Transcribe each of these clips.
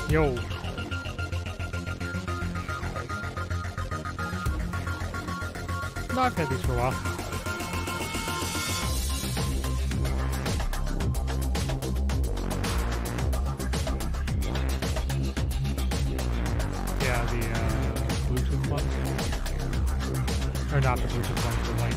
Yo. No, I've had these for a while. Yeah, the Bluetooth ones. Or not the Bluetooth ones, but like...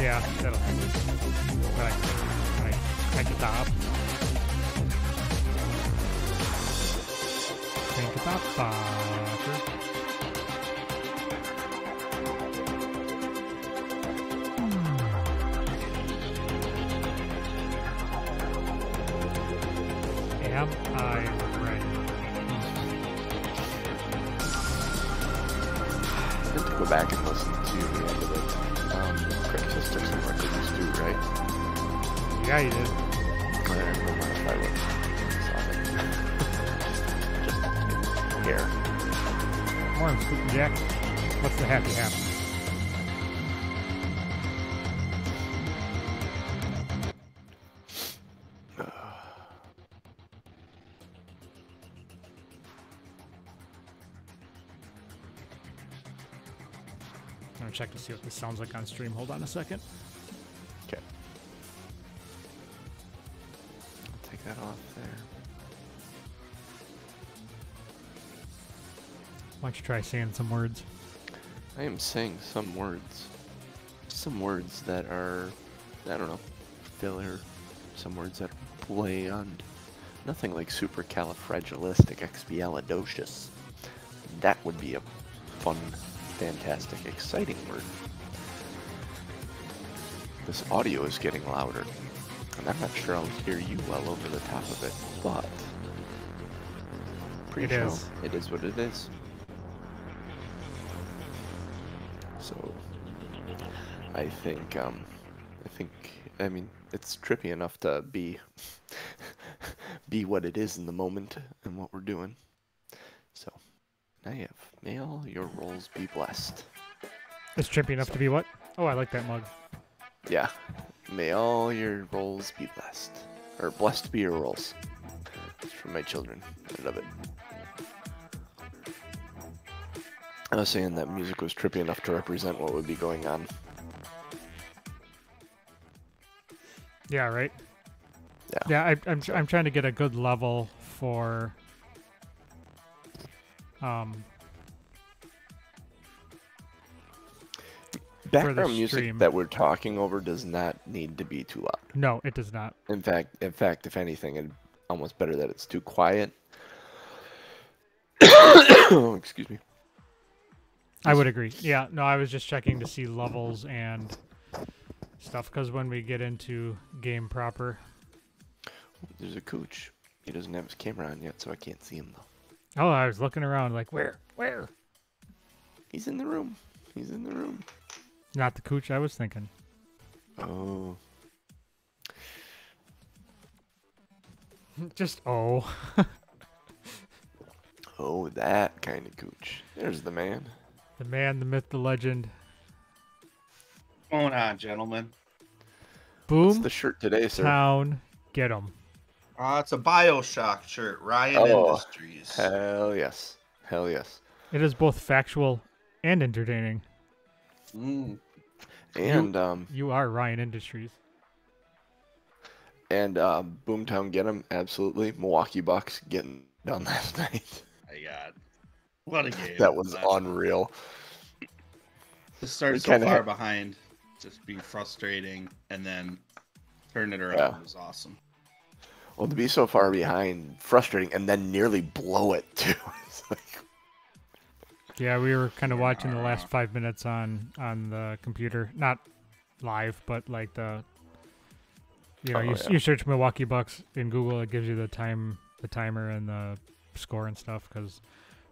Yeah, that'll happen. Right. Crank it up. Crank it up, fucker. Am I ready? I have to go back and listen to the end of it. Krixis took some records too, right? Yeah, you did. I don't know if I would just here. Morning, Scoop Jack. What's the happy happen? I'm gonna check to see what this sounds like on stream. Hold on a second. Okay. I'll take that off there. Why don't you try saying some words? I am saying some words. Some words that are, I don't know, filler. Some words that are bland. Nothing like supercalifragilisticexpialidocious. That would be a fun, fantastic, exciting word. This audio is getting louder, and I'm not sure I'll hear you well over the top of it, but pretty sure it is what it is. So I mean, it's trippy enough to be what it is in the moment and what we're doing. So I have, may all your rolls be blessed. It's trippy enough to be what? Oh, I like that mug. Yeah. May all your rolls be blessed. Or blessed be your rolls. It's from my children. I love it. I was saying that music was trippy enough to represent what would be going on. Yeah, right? Yeah. Yeah, I'm trying to get a good level for background music that we're talking over does not need to be too loud. No, it does not. In fact, if anything, it's almost better that it's too quiet. Oh, excuse me. I would agree. Yeah, no, I was just checking to see levels and stuff, because when we get into game proper. There's a cooch. He doesn't have his camera on yet, so I can't see him, though. Oh, I was looking around like, where? He's in the room. He's in the room. Not the cooch I was thinking. Oh. Just, oh. Oh, that kind of cooch. There's the man. The man, the myth, the legend. What's going on, gentlemen? Boom. What's the shirt today, sir? Town, get 'em. It's a BioShock shirt, Ryan Industries. Hell yes. Hell yes. It is both factual and entertaining. Mm. And you are Ryan Industries. And Boomtown get 'em, absolutely. Milwaukee Bucks getting done last night. My God, what a game! That was unreal. To start so far behind, just be frustrating, and then turn it around was awesome. Well, to be so far behind, frustrating, and then nearly blow it too. It's like... Yeah, we were kind of watching the last 5 minutes on the computer, not live, but like the, you know, you search Milwaukee Bucks in Google, it gives you the timer and the score and stuff. Because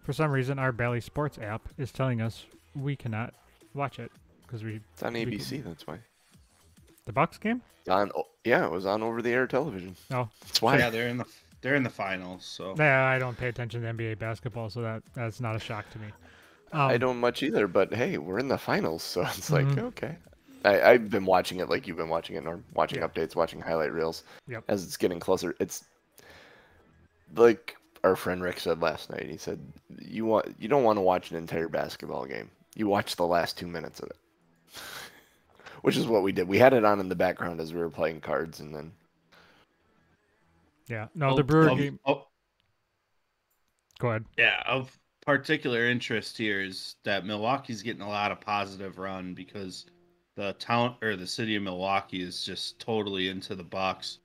for some reason, our Bally Sports app is telling us we cannot watch it because it's on ABC. That's why. The Bucks game? It was on over-the-air television. Oh, that's why. Yeah, they're in the finals. So yeah, I don't pay attention to NBA basketball, so that's not a shock to me. I don't much either, but hey, we're in the finals, so it's like okay. I've been watching it like you've been watching it, or watching updates, watching highlight reels. Yep. As it's getting closer, it's like our friend Rick said last night. He said you don't want to watch an entire basketball game. You watch the last 2 minutes of it. Which is what we did. We had it on in the background as we were playing cards, and then. Yeah. No, the Brewer game. Oh. Go ahead. Yeah, of particular interest here is that Milwaukee's getting a lot of positive run because the town or the city of Milwaukee is just totally into the Bucks,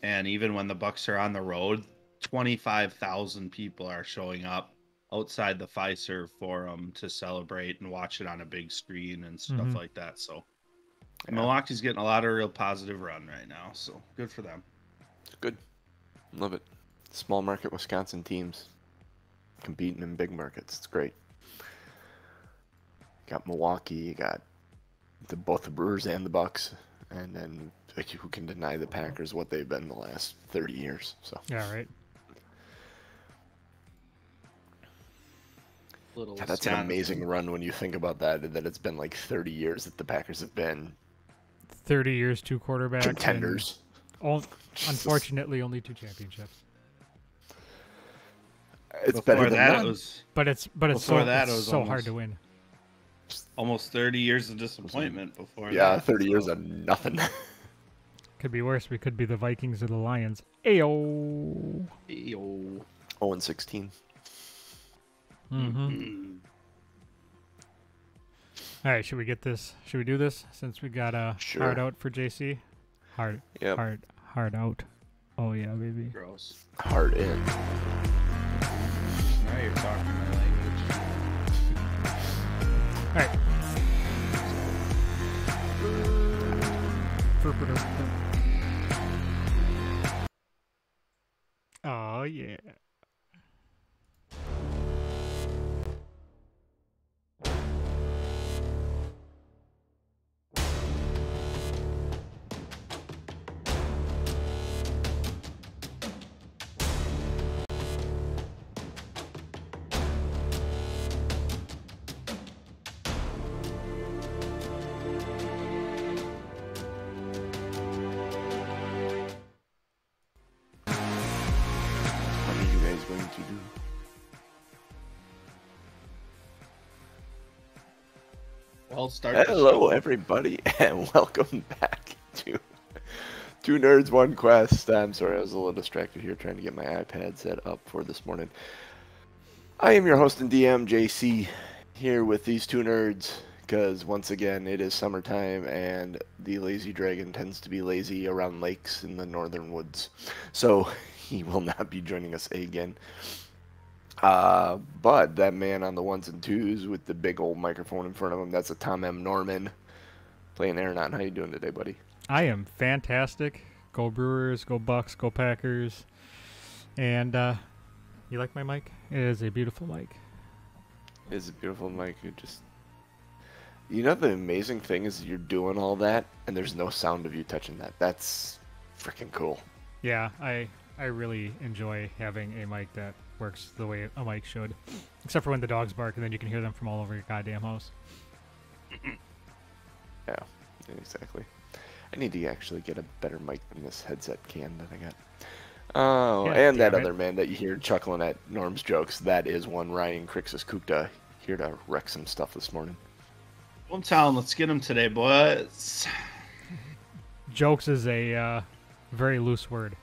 and even when the Bucks are on the road, 25,000 people are showing up outside the Fiserv Forum to celebrate and watch it on a big screen and stuff like that. So. Yeah. Milwaukee's getting a lot of real positive run right now, so good for them. It's good. Love it. Small market Wisconsin teams competing in big markets. It's great. Got Milwaukee, you got both the Brewers and the Bucks, and then like, who can deny the Packers what they've been the last 30 years? So yeah, right. Yeah, that's an amazing run when you think about that it's been like 30 years that the Packers have been 30 years, 2 quarterbacks. Contenders. Unfortunately, only 2 championships. It's better than none. But it's so hard to win. Almost 30 years of disappointment before Yeah, that. 30 years of nothing. Could be worse. We could be the Vikings or the Lions. Ayo. Ew. 0-16. Mm-hmm. All right, should we get this? Should we do this since we got a Sure. hard out for JC? Hard out. Oh yeah, baby. Gross. Hard in. Now you're talking my language. All right. Oh yeah. What are you guys going to do? Well, start the Hello, show. everybody, and welcome back to Two Nerds, One Quest. I'm sorry, I was a little distracted here trying to get my iPad set up for this morning. I am your host and DM, JC, here with these two nerds, because once again, it is summertime, and the lazy dragon tends to be lazy around lakes in the northern woods. So, he will not be joining us again. But that man on the ones and twos with the big old microphone in front of him, that's a Tom M. Norman playing Aronan. How you doing today, buddy? I am fantastic. Go Brewers, go Bucks, go Packers. And you like my mic? It is a beautiful mic. It's a beautiful mic. It just, you know, the amazing thing is you're doing all that and there's no sound of you touching that. That's freaking cool. Yeah, I really enjoy having a mic that works the way a mic should. Except for when the dogs bark and then you can hear them from all over your goddamn house. Yeah, exactly. I need to actually get a better mic than this headset can that I got. Oh, Yeah, and that damn it. other man that you hear chuckling at Norm's jokes, that is one Ryan Krixis here to wreck some stuff this morning. Hometown, let's get him today, boys. Jokes is a very loose word.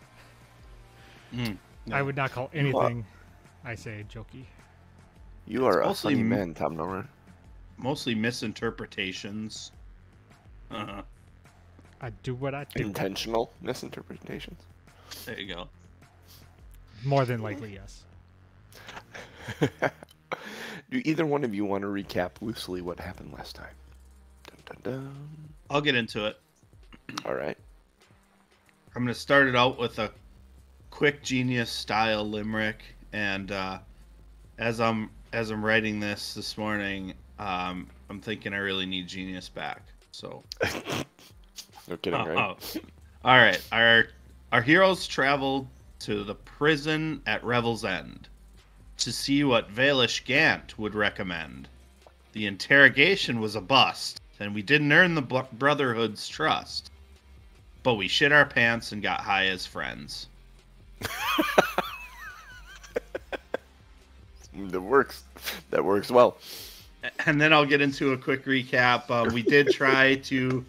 No. I would not call anything I say jokey. You are a mostly funny man, Tom Norman. Mostly misinterpretations. I do what I do. Intentional misinterpretations. There you go. More than likely, yes. Do either one of you want to recap loosely what happened last time? Dun, dun, dun. I'll get into it. All right. I'm going to start it out with a quick genius style limerick, and as I'm writing this morning, I'm thinking I really need genius back. So No kidding, right? All right. Our heroes traveled to the prison at Revels End to see what Valish Gant would recommend. The interrogation was a bust, and we didn't earn the Brotherhood's trust. But we shit our pants and got high as friends. That works. That works well. And then I'll get into a quick recap. We did try to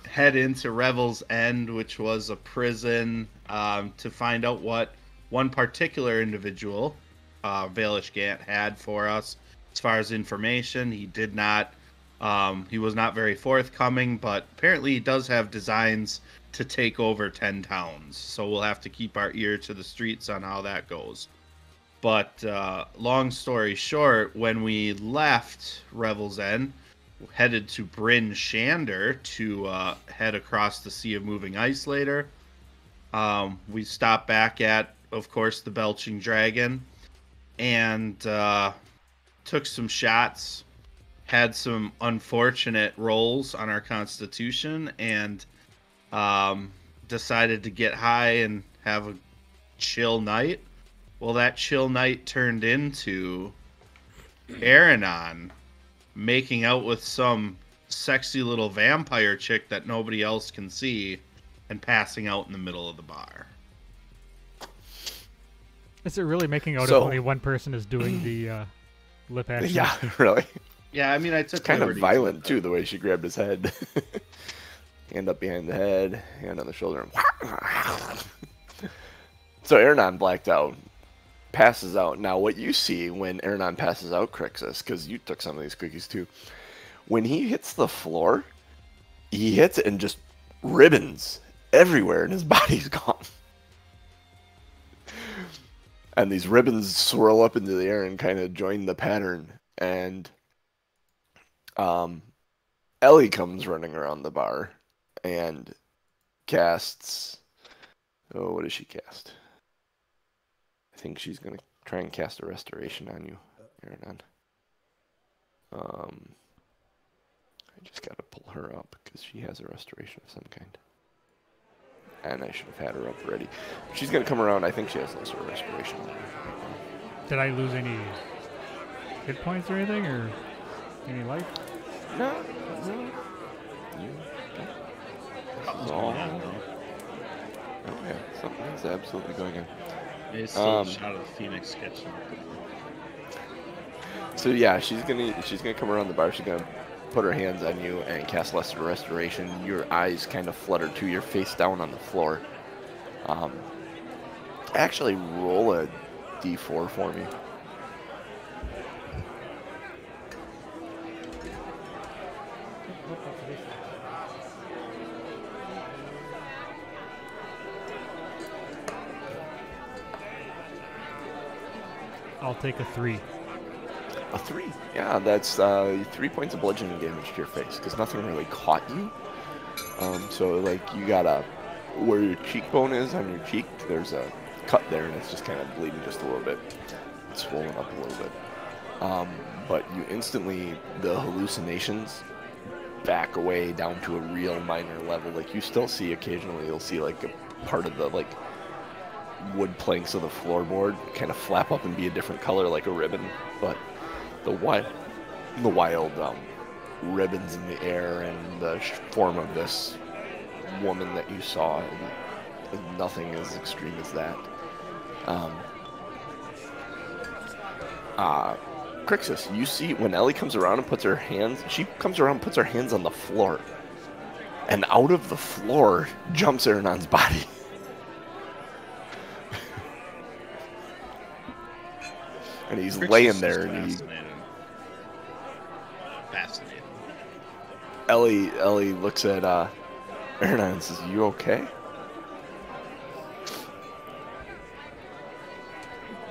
head into Revels End, which was a prison, to find out what one particular individual, Valish Gant, had for us as far as information. He did not, he was not very forthcoming, but apparently he does have designs to take over 10 towns. So we'll have to keep our ear to the streets on how that goes. But long story short, when we left Revels End, headed to Bryn Shander to head across the Sea of Moving Ice later. We stopped back at, of course, the Belching Dragon and took some shots, had some unfortunate rolls on our Constitution, and decided to get high and have a chill night. Well, that chill night turned into Aronan making out with some sexy little vampire chick that nobody else can see and passing out in the middle of the bar. Is it really making out So- if only one person is doing the lip action? Yeah, really. Yeah, I mean, I took Kind of liberties violent with too, it. the way she grabbed his head. Hand up behind the head, hand on the shoulder. So Aronan blacked out, passes out. Now, what you see when Aronan passes out, Krixis, because you took some of these cookies too, when he hits the floor, he hits it and just ribbons everywhere, and his body's gone. And these ribbons swirl up into the air and kind of join the pattern. And Ellie comes running around the bar and casts. Oh, what does she cast? I think she's gonna try and cast a restoration on you, Aronan. I just gotta pull her up because she has a restoration of some kind. And I should have had her up already. She's gonna come around. I think she has lesser restoration on her. Did I lose any hit points or anything, or any life? No. You, oh yeah, something's absolutely going on. Maybe still a shot of the Phoenix sketch. So yeah, she's gonna come around the bar. She's gonna put her hands on you and cast Lesser Restoration. Your eyes kind of flutter to your face down on the floor. Actually, roll a d4 for me. I'll take a 3. A 3. Yeah, that's 3 points of bludgeoning damage to your face because nothing really caught you. So like you got where your cheekbone is on your cheek, there's a cut there and it's just kind of bleeding just a little bit. It's swollen up a little bit. But you instantly, the hallucinations back away down to a real minor level. Like you still see occasionally, you'll see like a part of the like wood planks of the floorboard kind of flap up and be a different color like a ribbon, but the wild ribbons in the air and the form of this woman that you saw, and nothing as extreme as that. Krixis, you see when Ellie comes around and puts her hands on the floor, and out of the floor jumps Aronon's body. And he's laying there, and Fascinating. Ellie looks at Aronan and says, "You okay?"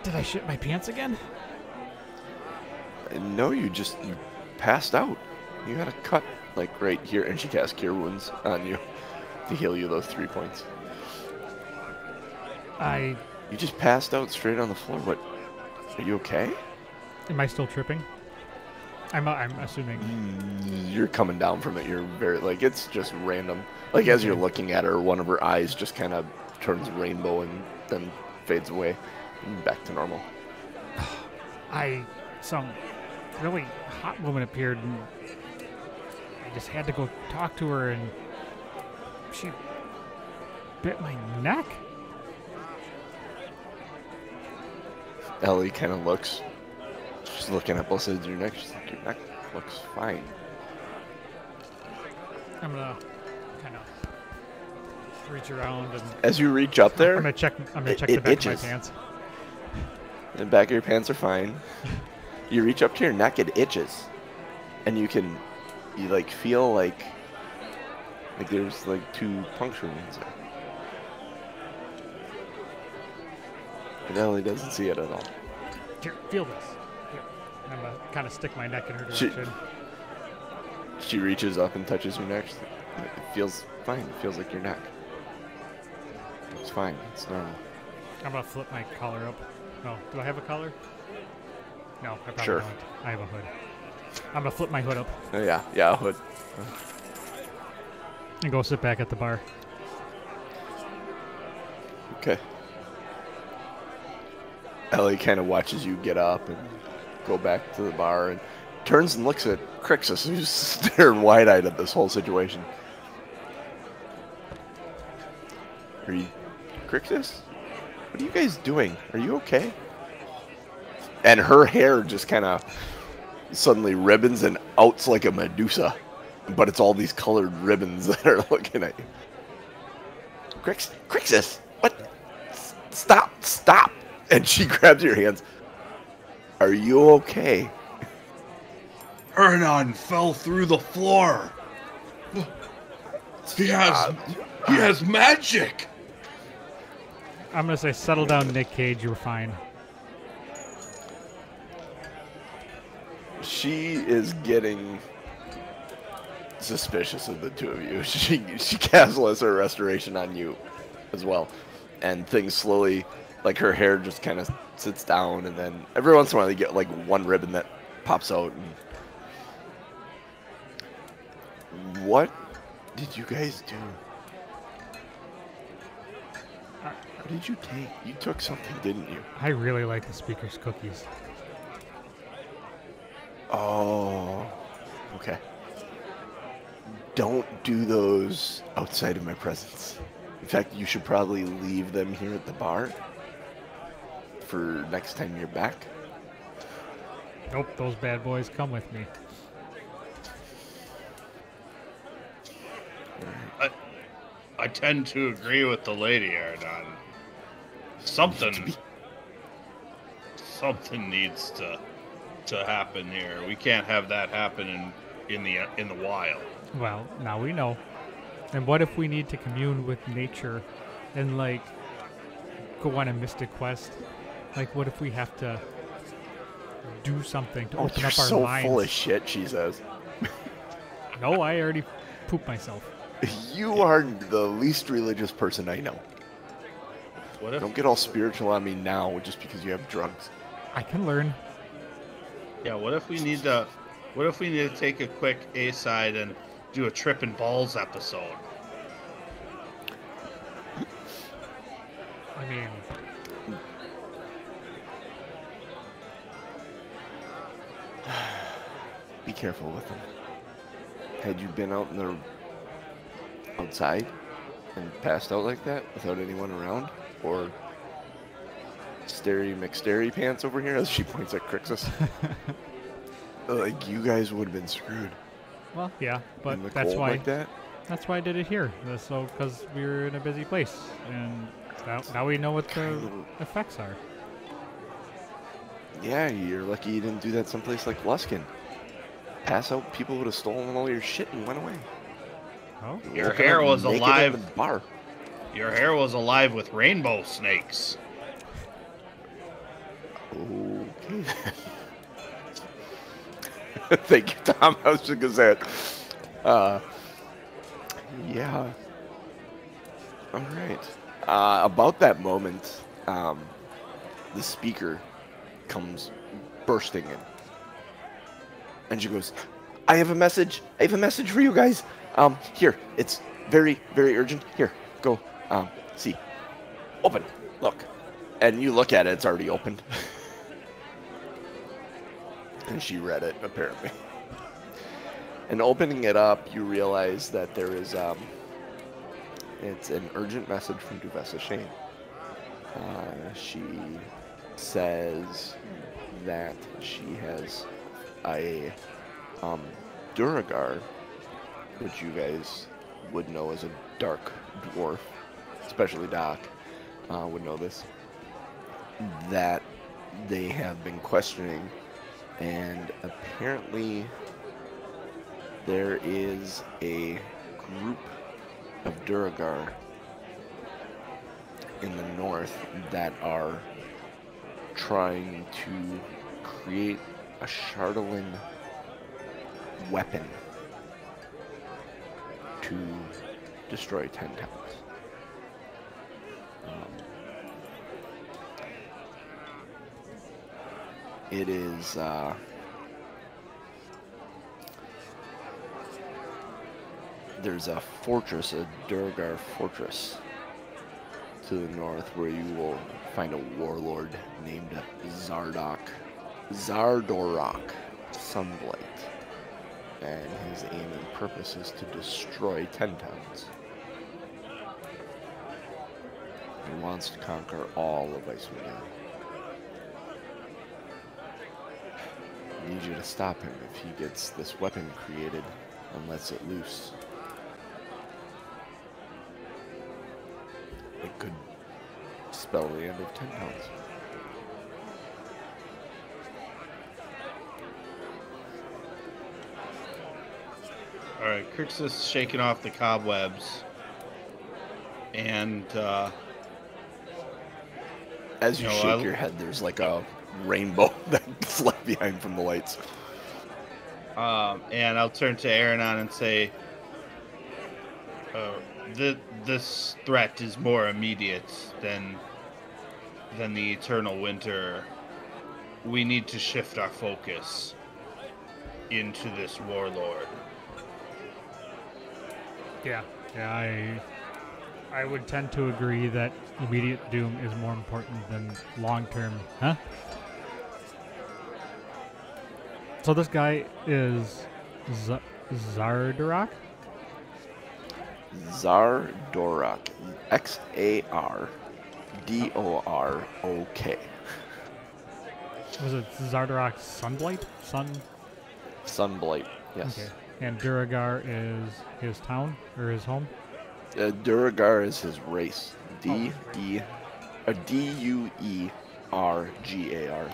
Did I shit my pants again? No, you passed out. You had a cut like right here, and she cast Cure Wounds on you to heal you those 3 points. You just passed out straight on the floor. What? Are you okay? Am I still tripping? I'm assuming. You're coming down from it. You're very like it's just random. Like as you're looking at her, one of her eyes just kind of turns rainbow and then fades away and back to normal. Some really hot woman appeared, and I just had to go talk to her, and she bit my neck. Ellie kind of looks. She's looking at both sides of your neck. She's like, your neck looks fine. I'm gonna kind of reach around and. As you reach up there, I'm gonna check the back itches. of my pants. The back of your pants are fine. You reach up to your neck, it itches, and you like feel like there's like 2 puncture wounds there. And Ellie doesn't see it at all. Here, feel this. Here. I'm gonna kind of stick my neck in her direction. She reaches up and touches your neck. It feels fine. It feels like your neck. It's fine. It's normal. I'm gonna flip my collar up. No, do I have a collar? No, I probably Sure. don't. I have a hood. I'm gonna flip my hood up Oh, yeah, a hood. and go sit back at the bar. Okay. Ellie kind of watches you get up and go back to the bar and turns and looks at Krixis, who's staring wide-eyed at this whole situation. Are you... Krixis? What are you guys doing? Are you okay? And her hair just kind of suddenly ribbons and out's like a Medusa, but it's all these colored ribbons that are looking at you. Krixis, what? Stop! And she grabs your hands. Are you okay? Aronan fell through the floor. He has magic. I'm gonna say, settle down, Nick Cage. You're fine. She is getting suspicious of the two of you. She casts Lesser Restoration on you as well, and things slowly, like her hair just kind of sits down, and then every once in a while you get like one ribbon that pops out. And what did you guys do? What did you take? You took something, didn't you? I really like the speaker's cookies. Oh, okay. Don't do those outside of my presence. In fact, you should probably leave them here at the bar for next time you're back. Nope, those bad boys come with me. I tend to agree with the lady, Aronan. Something needs to happen here. We can't have that happen in the wild. Well, now we know. And what if we need to commune with nature and, like, go on a mystic quest? Like, what if we have to do something to open up our so minds? full of shit, she says. No, I already pooped myself. You are the least religious person I know. What if? Don't get all spiritual on me now just because you have drugs. I can learn. Yeah. What if we need to take a quick A-side and do a Trippin' Balls episode? I mean, Be careful with them. Had you been out in the outside and passed out like that without anyone around, or Stary McStary pants over here, as she points at Krixis, like you guys would have been screwed. well, yeah, but In the that's cold why like that. that's why I did it here. So, because we were in a busy place, and now we know what the effects are. Yeah, you're lucky you didn't do that someplace like Luskin. Pass out, people would have stolen all your shit and went away. Oh, Your Woken hair up was naked alive. in the bar. Your hair was alive with rainbow snakes. Okay. Thank you, Tom. I was just gonna say it. Yeah. All right. About that moment, the speaker comes bursting in, and she goes, "I have a message. I have a message for you guys. Here. It's very, very urgent. Here, go. See. Open. Look." And you look at it. It's already opened. And she read it, apparently. And opening it up, you realize that there is, it's an urgent message from Duvessa Shane. She says that she has a, Duragar, which you guys would know as a dark dwarf, especially Doc, would know this, that they have been questioning. And apparently there is a group of Duragar in the north that are trying to create a Shardolin weapon to destroy 10 towns. It is, there's a fortress, a Duragar fortress to the north where you will find a warlord named Zardorak Sunblight. And his aim and purpose is to destroy 10 towns. He wants to conquer all of Icewind. need you to stop him if he gets this weapon created and lets it loose. It could spell the end of 10 pounds. All right, Krixis shaking off the cobwebs, and as you shake your head, there's like a rainbow that's left behind from the lights. And I'll turn to Aronan and say, this threat is more immediate than the eternal winter. We need to shift our focus into this warlord. Yeah, I would tend to agree that immediate doom is more important than long-term. Huh? So this guy is Zardorak? Zardorak. Xardorok. Was it Zardorak Sunblight? Sunblight, yes. Okay. And Duragar is his town or his home? Duragar is his race. D-U-E-R-G-A-R.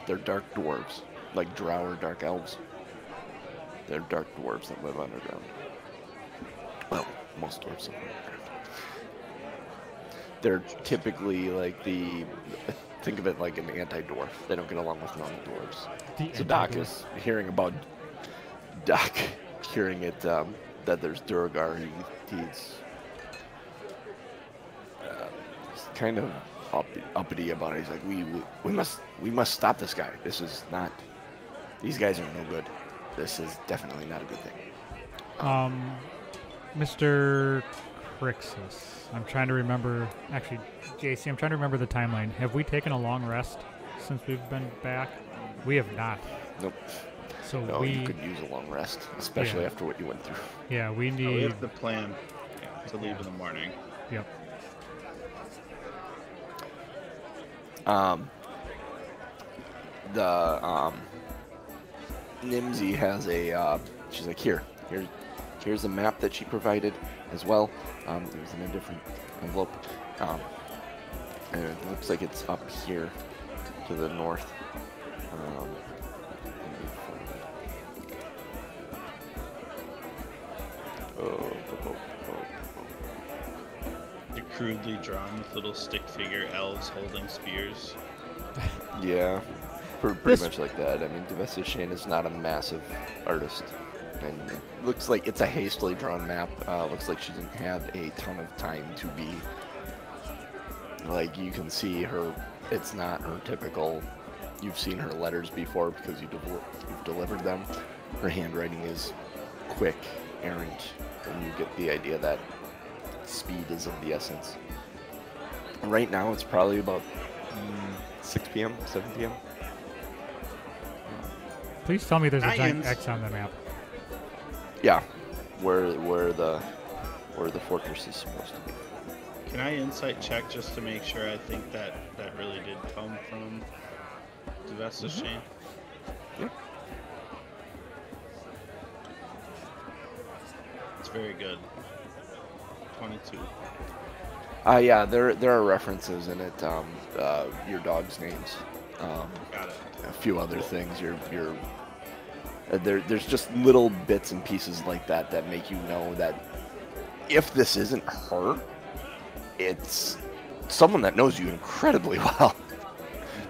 They're dark dwarves, like drow or dark elves. They're dark dwarves that live underground. Well, most dwarves live underground. They're typically like think of it like an anti-dwarf. They don't get along with non-dwarves. So Doc is hearing it, that there's Duragar. He's kind of uppity about it. He's like, we must stop this guy. These guys are no good. This is definitely not a good thing. Mr. Krixis. I'm trying to remember. Actually, JC, I'm trying to remember the timeline. Have we taken a long rest since we've been back? We have not. Nope. So no, you could use a long rest, especially after what you went through. Yeah, we need. We have the plan to leave in the morning. Yep. Nimsy has she's like, here's a map that she provided as well. It was in a different envelope. And it looks like it's up here to the north. They're crudely drawn with little stick figure elves holding spears. Yeah, pretty much like that. I mean, Valish Gant is not a massive artist, and it looks like it's a hastily drawn map. Looks like she didn't have a ton of time to be. Like, you can see her. It's not her typical. You've seen her letters before because you've delivered them. Her handwriting is quick, errant, and you get the idea that speed is of the essence. Right now, it's probably about 6 p.m., 7 p.m. Please tell me there's a giant X on the map. Yeah, where the fortress is supposed to be. Can I insight check just to make sure I think that really did come from the Valish Gant? Yeah. It's very good. 22. Yeah, there are references in it. Your dog's names. Got it. A few other things. There's just little bits and pieces like that that make you know that if this isn't her, it's someone that knows you incredibly well.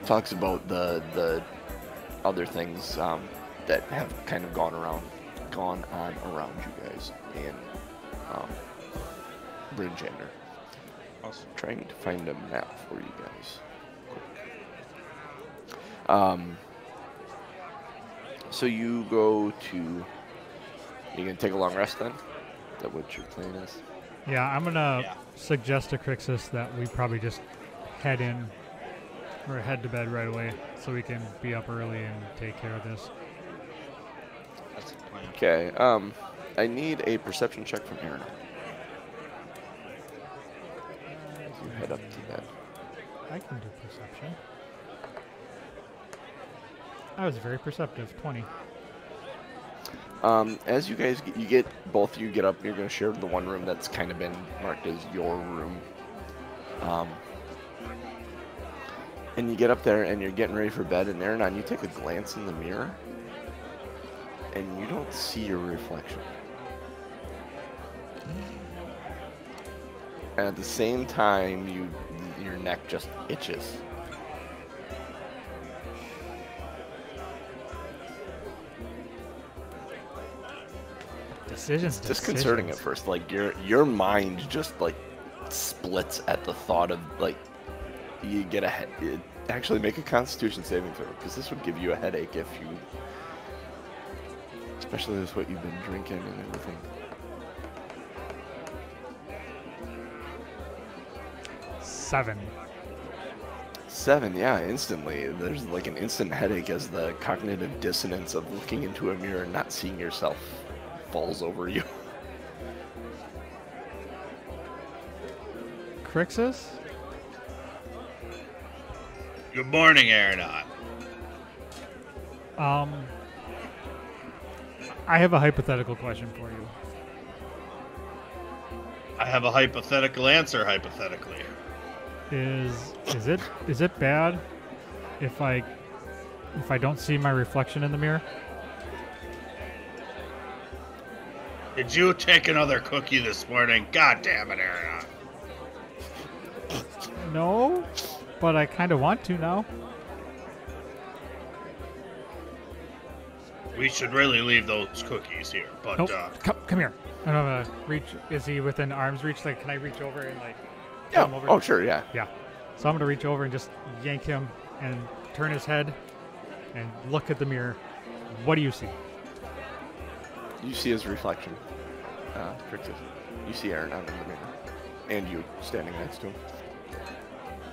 Talks about the other things that have kind of gone on around you guys in Bridgender. Awesome. Trying to find a map for you guys. So you go to. You gonna take a long rest then? Is that what your plan is? Yeah, I'm gonna suggest to Krixis that we probably just head to bed right away so we can be up early and take care of this. That's the plan. Okay. I need a perception check from Aaron. You head up to bed. I can do perception. I was very perceptive. 20. As you guys both of you get up, you're going to share the one room that's kind of been marked as your room. And you get up there and you're getting ready for bed, and Aronan, you take a glance in the mirror, and you don't see your reflection. And at the same time, your neck just itches. Decisions. Disconcerting at first. Like your mind just like splits at the thought of like you get a actually make a Constitution saving throw, because this would give you a headache if you, especially with what you've been drinking and everything. 7, yeah, instantly. There's like an instant headache as the cognitive dissonance of looking into a mirror and not seeing yourself falls over you. Krixis? Good morning, Aronan. I have a hypothetical question for you. I have a hypothetical answer, hypothetically. Is it bad if I don't see my reflection in the mirror? Did you take another cookie this morning? God damn it, Aronan. No, but I kind of want to now. We should really leave those cookies here, but Nope. Come here. I'm gonna reach. Is he within arm's reach? Like, can I reach over and like? pull him Yeah. over? Oh, sure. Yeah. Yeah. So I'm gonna reach over and just yank him and turn his head and look at the mirror. What do you see? You see his reflection. Krixis. You see Aronan in the mirror, and you standing next to him.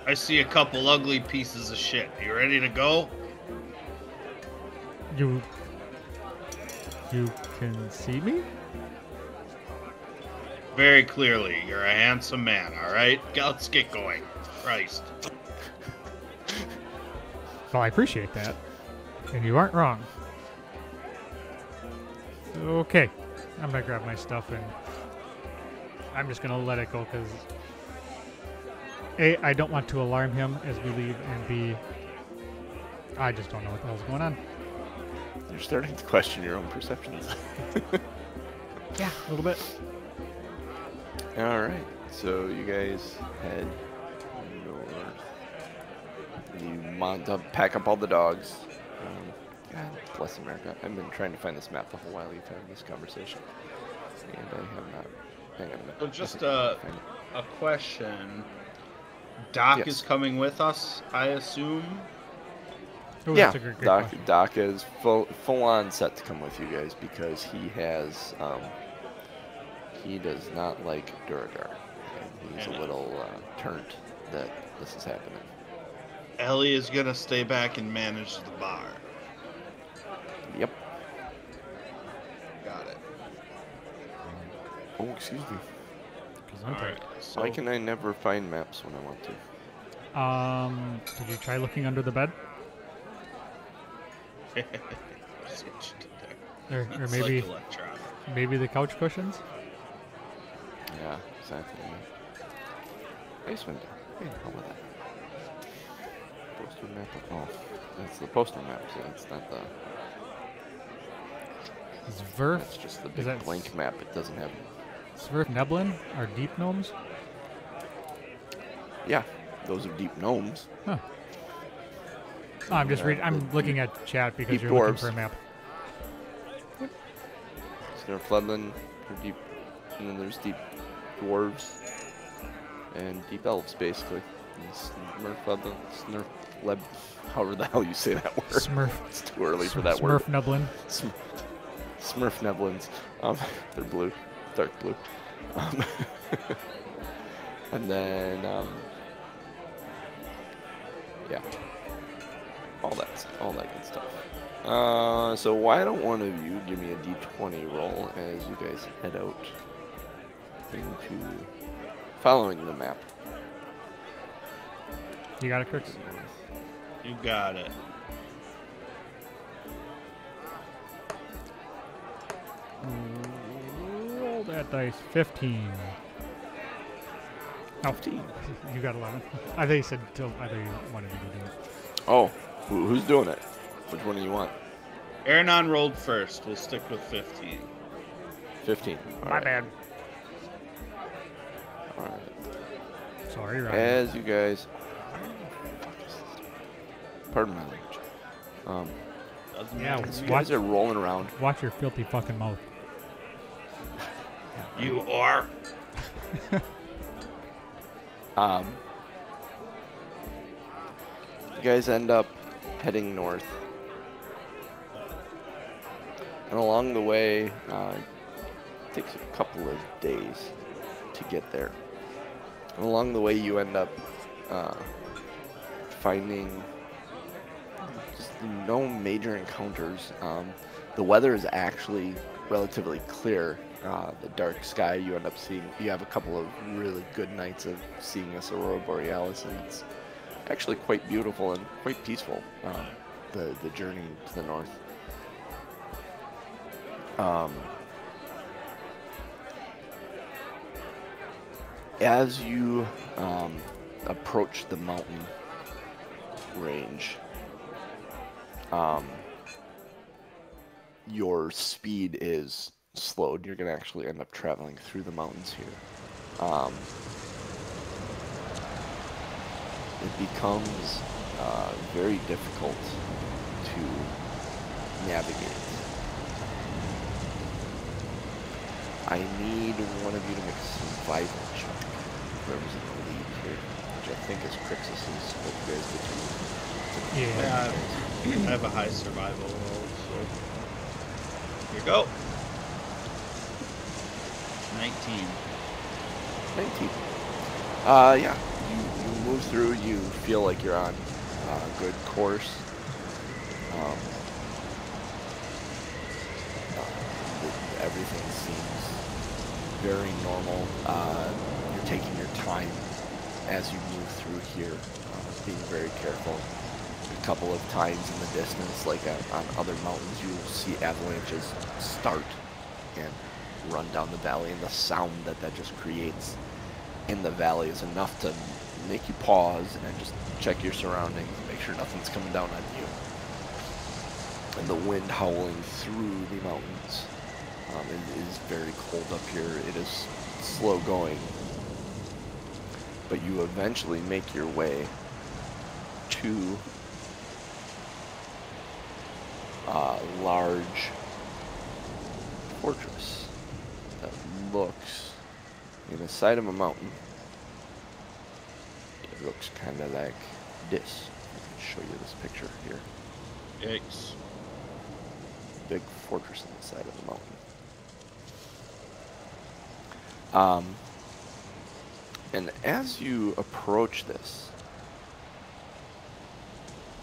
I see a couple ugly pieces of shit. You ready to go? You can see me? Very clearly, you're a handsome man, alright? Let's get going. Christ. Well, I appreciate that. And you aren't wrong. Okay. I'm gonna grab my stuff and I'm just gonna let it go because A, I don't want to alarm him as we leave, and B, I just don't know what the hell's going on. You're starting to question your own perceptions. Yeah, a little bit. All right, so you guys head north. You mount up, pack up all the dogs. God bless America. I've been trying to find this map the whole while you've had this conversation, and I have not. Hang on a minute. So just a question. Doc Yes. is coming with us, I assume? Ooh, Yeah, that's a great Doc. question. Doc is full on set to come with you guys because he has he does not like Duragar. And he's a little turned that this is happening. Ellie is gonna stay back and manage the bar. Yep. Got it. Oh, excuse me. Alright, so Why can I never find maps when I want to? Did you try looking under the bed? I see what you did there. Or It's maybe like electronic. maybe the couch cushions? Yeah, exactly. Ice window. Hey, how about that? Poster map. Oh, that's the poster map, so it's not the. Zverf? That's just the Is big that blank map. It doesn't have. Zverf Neblin are deep gnomes? Yeah, those are deep gnomes. Huh. Oh, I'm just Yeah, reading. I'm looking at chat because deep you're looking dwarves. for a map. Snurf Floodland are deep, and then there's deep dwarves and deep elves, basically. And Smurf Floodland, Snurf Leb, however the hell you say that word. Smurf. It's too early for that word. Smurf Neblin. Smurf Neblins. They're blue, dark blue. And then, yeah, all that good stuff. So why don't one of you give me a d20 roll as you guys head out into following the map? You got it, Crix? You got it. Roll that dice. 15. No, 15. You got 11. I think you said till. I think you wanted me to do it. Oh, who's doing it? Which one do you want? Aronan rolled first. We'll stick with 15. 15. All My right. bad. All right. Sorry, Ryan. As you guys, pardon my language. Doesn't Yeah, matter. As you Watch- guys are rolling around. Watch your filthy fucking mouth. You are. You guys end up heading north, and along the way, it takes a couple of days to get there. And along the way, you end up finding just no major encounters. The weather is actually relatively clear. The dark sky, you end up seeing. You have a couple of really good nights of seeing this aurora borealis, and it's actually quite beautiful and quite peaceful. The journey to the north. As you approach the mountain range, your speed is slowed. You're going to actually end up traveling through the mountains here. It becomes very difficult to navigate. I need one of you to make a survival check. Whoever's in the lead here, which I think is Krixis, what you guys did. Yeah. I have a high survival roll, so here you go. 19. 19. Yeah, you move through, you feel like you're on a good course. Everything seems very normal. You're taking your time as you move through here, being very careful. A couple of times in the distance, like on other mountains, you'll see avalanches start and run down the valley, and the sound that just creates in the valley is enough to make you pause and then just check your surroundings, make sure nothing's coming down on you. And the wind howling through the mountains. It is very cold up here. It is slow going, but you eventually make your way to a large fortress that looks in the side of a mountain. It looks kind of like this. I'll show you this picture here. Yikes. Big fortress on the side of the mountain. And as you approach this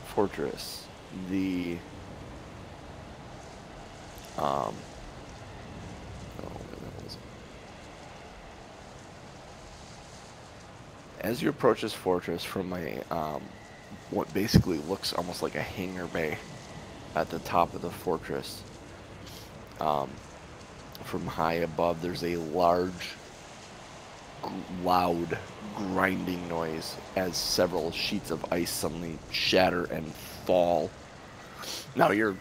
fortress, the as you approach this fortress from a what basically looks almost like a hangar bay at the top of the fortress, from high above, there's a large, loud, grinding noise as several sheets of ice suddenly shatter and fall. Now you're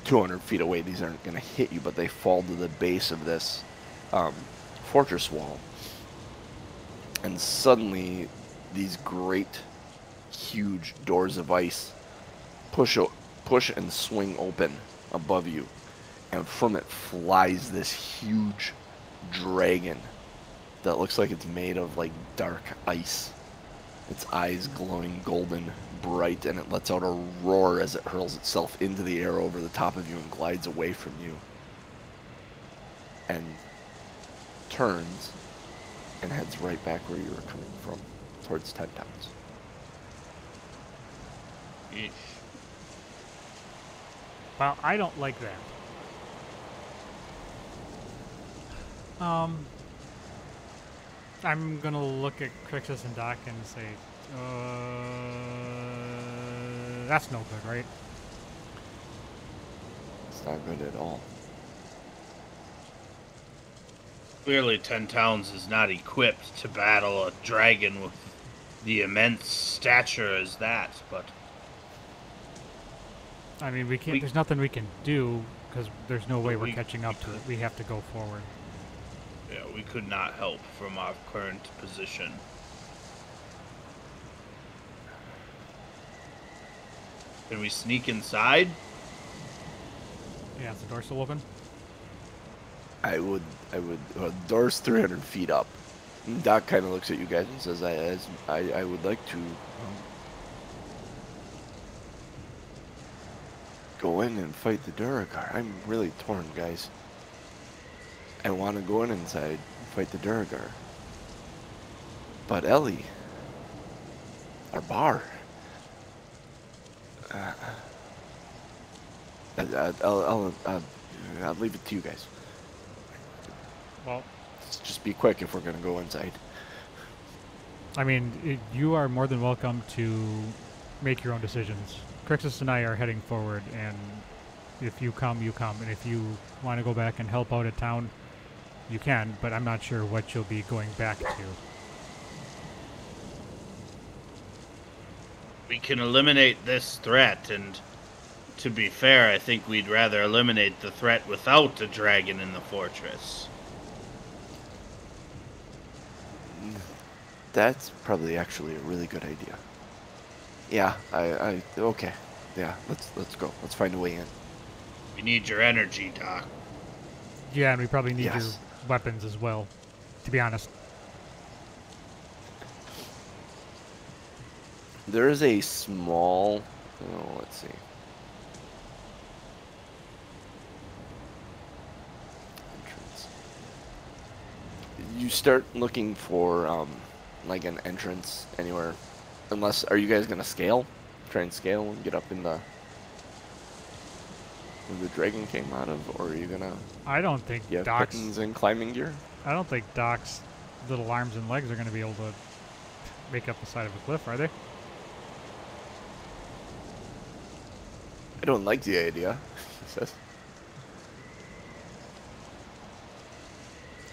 200 feet away. These aren't going to hit you, but they fall to the base of this fortress wall. And suddenly, these great, huge doors of ice push and swing open above you. And from it flies this huge dragon that looks like it's made of like dark ice. Its eyes glowing golden bright, and it lets out a roar as it hurls itself into the air over the top of you and glides away from you. And turns and heads right back where you were coming from, towards Ted Towns. Yeesh. Well, I don't like that. I'm gonna look at Krixis and Doc and say, that's no good, right? It's not good at all. Clearly, 10 Towns is not equipped to battle a dragon with the immense stature as that, but... I mean, we can't. There's nothing we can do because there's no way we're catching up to could, it. We have to go forward. Yeah, we could not help from our current position. Can we sneak inside? Yeah, is the door still open? I would. Door's 300 feet up. Doc kind of looks at you guys and says, "I would like to go in and fight the Duragar. I'm really torn, guys. I want to go in inside and fight the Duragar. But Ellie, our bar. I'll leave it to you guys. Well, Just be quick if we're gonna go inside." I mean, you are more than welcome to make your own decisions. Krixis and I are heading forward, and if you come, you come. And if you want to go back and help out at town, you can, but I'm not sure what you'll be going back to. We can eliminate this threat, and to be fair, I think we'd rather eliminate the threat without a dragon in the fortress. That's probably actually a really good idea. Yeah, okay. Yeah, let's go. Let's find a way in. We need your energy, Doc. Yeah, and we probably need your Yes. weapons as well, to be honest. There is a small, let's see. Entrance. You start looking for like an entrance anywhere. Unless, are you guys gonna scale? Try and scale and get up in the where the dragon came out of, or are you gonna? I don't think You have Doc's. buttons and climbing gear. I don't think Doc's little arms and legs are going to be able to make up the side of a cliff, are they? I don't like the idea. He says.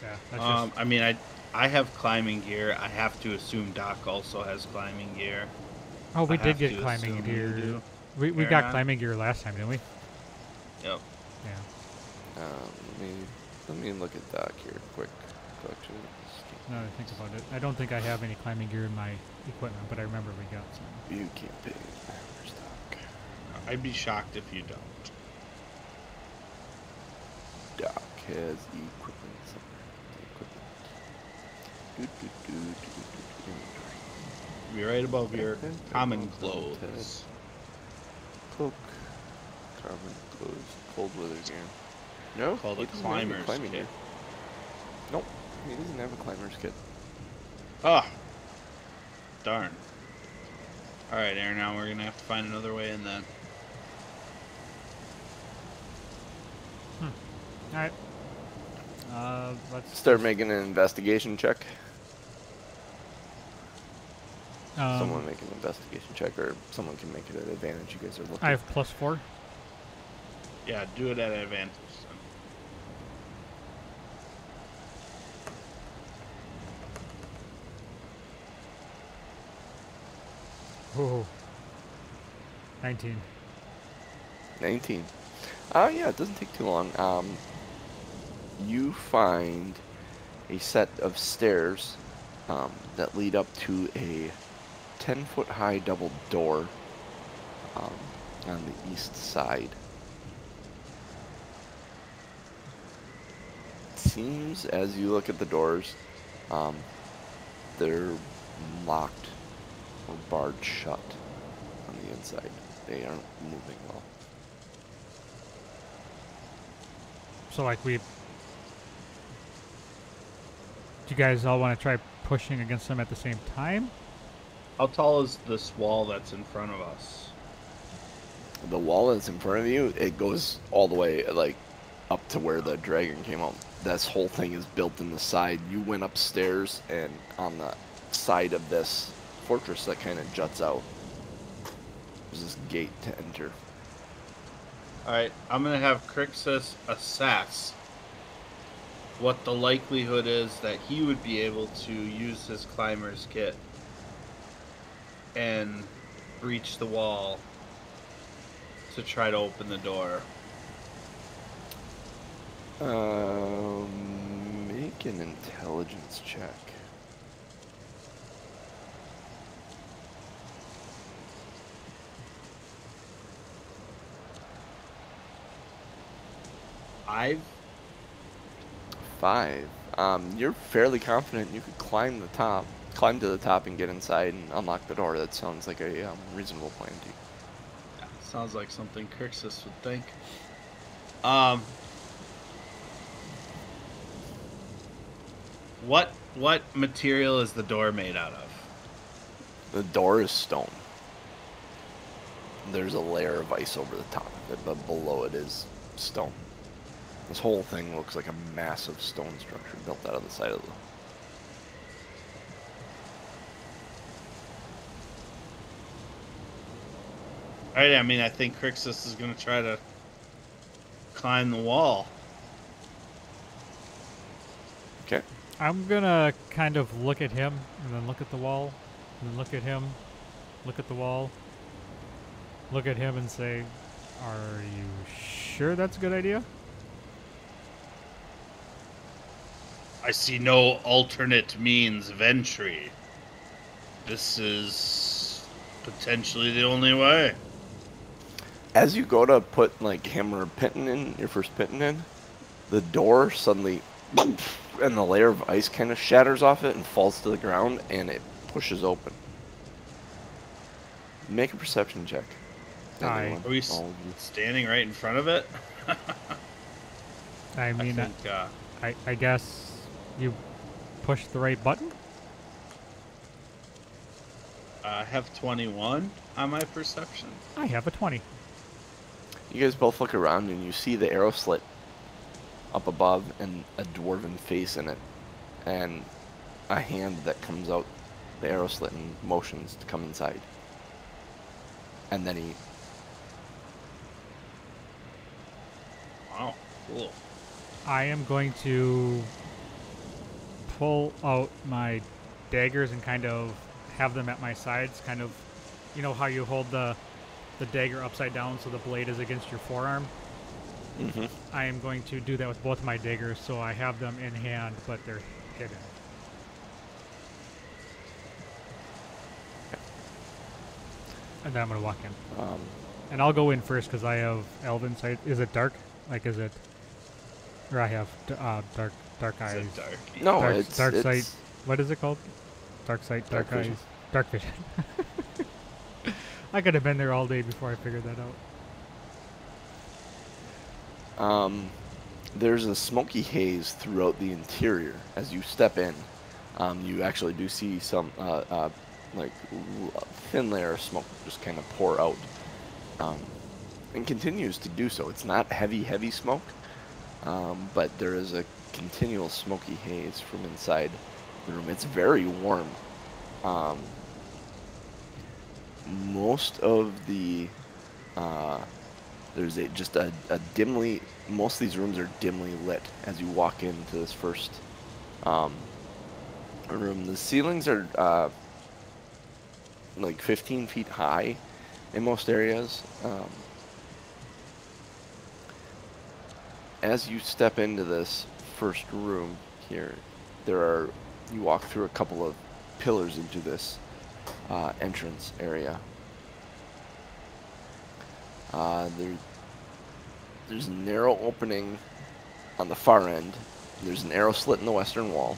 Yeah. That's just, I mean, I have climbing gear. I have to assume Doc also has climbing gear. oh, we I did have get to climbing assume you gear. do. We Fair got enough. climbing gear last time, didn't we? Yep. Yeah. Let me look at Doc here, quick collection. Now that I think about it, I don't think I have any climbing gear in my equipment, but I remember we got some. You can't pay. Where's Doc? I'd be shocked if you don't. Doc has equipment somewhere. Equipment. Inventory. Be right above your common clothes. Cloak. Common clothes. Cold weather gear. No, Called he a doesn't have any climber's climbing kit. gear. Nope, he doesn't have a climber's kit. Ah, darn. All right, Aaron. Now we're gonna have to find another way in then. All right. Let's Start making an investigation check. Um, Someone make an investigation check, or someone can make it at advantage. You guys are looking. I have +4. Yeah, do it at advantage. Oh. 19. 19. Yeah, it doesn't take too long. You find a set of stairs that lead up to a 10-foot high double door on the east side. Seems, as you look at the doors, they're locked or barred shut on the inside. They aren't moving well. So, like, do you guys all want to try pushing against them at the same time? How tall is this wall that's in front of us? The wall that's in front of you, it goes all the way, like, up to where the dragon came out. This whole thing is built in the side. You went upstairs, and on the side of this fortress that kind of juts out, there's this gate to enter. All right, I'm gonna have Krixis assess what the likelihood is that he would be able to use his climber's kit and breach the wall to try to open the door. Make an intelligence check. I've 5. You're fairly confident you could climb to the top and get inside and unlock the door. That sounds like a reasonable plan to you. Yeah, sounds like something Krixis would think. What material is the door made out of? The door is stone. There's a layer of ice over the top of it, but below it is stone. This whole thing looks like a massive stone structure built out of the side of the... Alright, I mean, I think Krixis is going to try to climb the wall. Okay. I'm gonna kind of look at him and then look at the wall, and then look at him, look at the wall, look at him and say, "Are you sure that's a good idea?" I see no alternate means of entry. This is potentially the only way. As you go to put, like, hammer pitting in, your first pitting in, the door suddenly... and the layer of ice kind of shatters off it and falls to the ground, and it pushes open. Make a perception check. Aye. Are we standing right in front of it? I mean, I think, I guess you push the right button. I have 21 on my perception. I have a 20. You guys both look around and you see the arrow slit up above and a dwarven face in it, and a hand that comes out the arrow slit and motions to come inside. And then he... Wow, cool. I am going to pull out my daggers and kind of have them at my sides, kind of, you know how you hold the dagger upside down so the blade is against your forearm? Mm-hmm. I am going to do that with both my daggers, so I have them in hand, but they're hidden. And then I'm going to walk in. And I'll go in first because I have elven sight. Is it dark? Like, is it... Or I have dark eyes. Is it dark? No, Dark it's sight. What is it called? Dark sight, dark eyes. vision. Dark vision. I could have been there all day before I figured that out. There's a smoky haze throughout the interior. As you step in, you actually do see some thin layer of smoke just kind of pour out, and continues to do so. It's not heavy smoke, but there is a continual smoky haze from inside the room. It's very warm. Most of the there's just a dimly... Most of these rooms are dimly lit as you walk into this first room. The ceilings are like 15 feet high in most areas. As you step into this first room here, you walk through a couple of pillars into this entrance area. There's a narrow opening on the far end. There's an arrow slit in the western wall.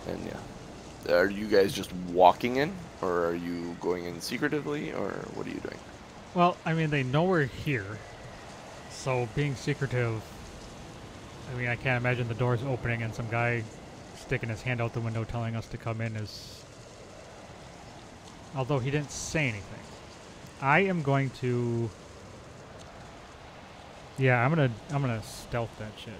And yeah. Are you guys just walking in, or are you going in secretively, or what are you doing? Well, I mean, they know we're here, so being secretive... I mean, I can't imagine the doors opening and some guy sticking his hand out the window telling us to come in is... Although he didn't say anything. I am going to... Yeah, I'm gonna stealth that shit.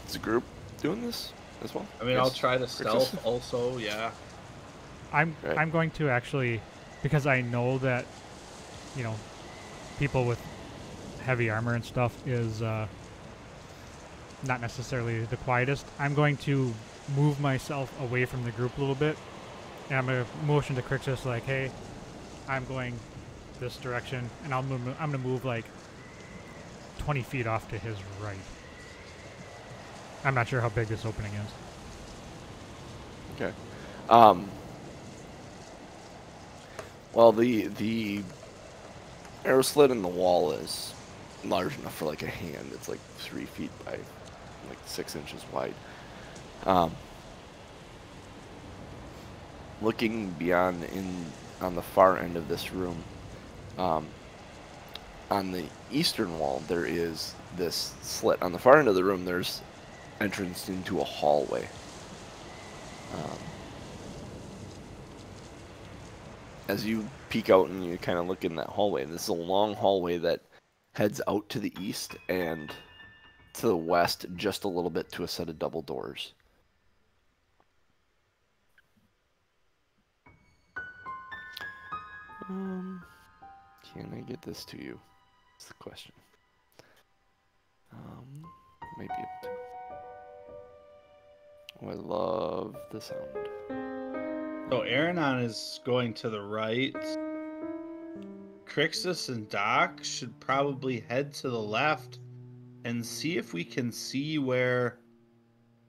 It's a group. doing this as well? I mean, I'll try to stealth Krixis? also, yeah. I'm Right. going to actually, because I know that, people with heavy armor and stuff is not necessarily the quietest. I'm going to move myself away from the group a little bit, and I'm going to motion to Krixis like, hey, I'm going this direction, and I'm going to move like 20 feet off to his right. I'm not sure how big this opening is. Okay. Well, the arrow slit in the wall is large enough for like a hand. It's like 3 feet by like 6 inches wide. Looking beyond on the far end of this room, on the eastern wall there is this slit. On the far end of the room there's entrance into a hallway. As you peek out and you kind of look in that hallway, this is a long hallway that heads out to the east and to the west just a little bit to a set of double doors. Can I get this to you? That's the question. Might be able to. Oh, I love the sound. So Aronan is going to the right. Krixis and Doc should probably head to the left and see if we can see where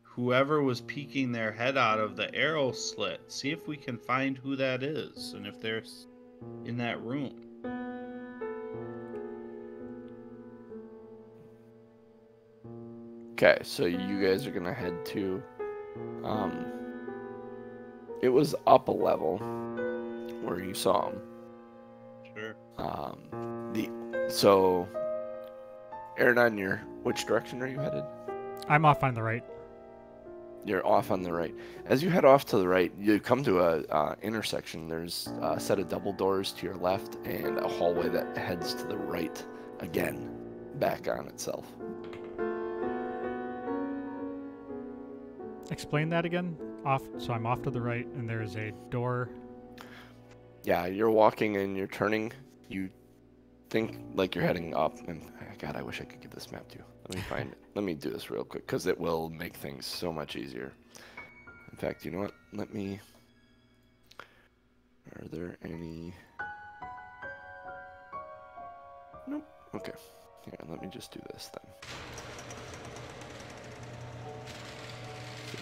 whoever was peeking their head out of the arrow slit. See if we can find who that is and if they're in that room. Okay, so you guys are gonna head to. It was up a level where you saw him. Sure. So, Aronan, which direction are you headed? I'm off on the right. You're off on the right. As you head off to the right, you come to a intersection. There's a set of double doors to your left and a hallway that heads to the right again, back on itself. Explain that again. So I'm off to the right, and there is a door. Yeah, you're walking and you're turning. You think like you're heading up, and God, I wish I could give this map to you. Let me find it. Let me do this real quick, because it will make things so much easier. In fact, you know what? Are there any... Nope. Okay. Here, let me just do this then.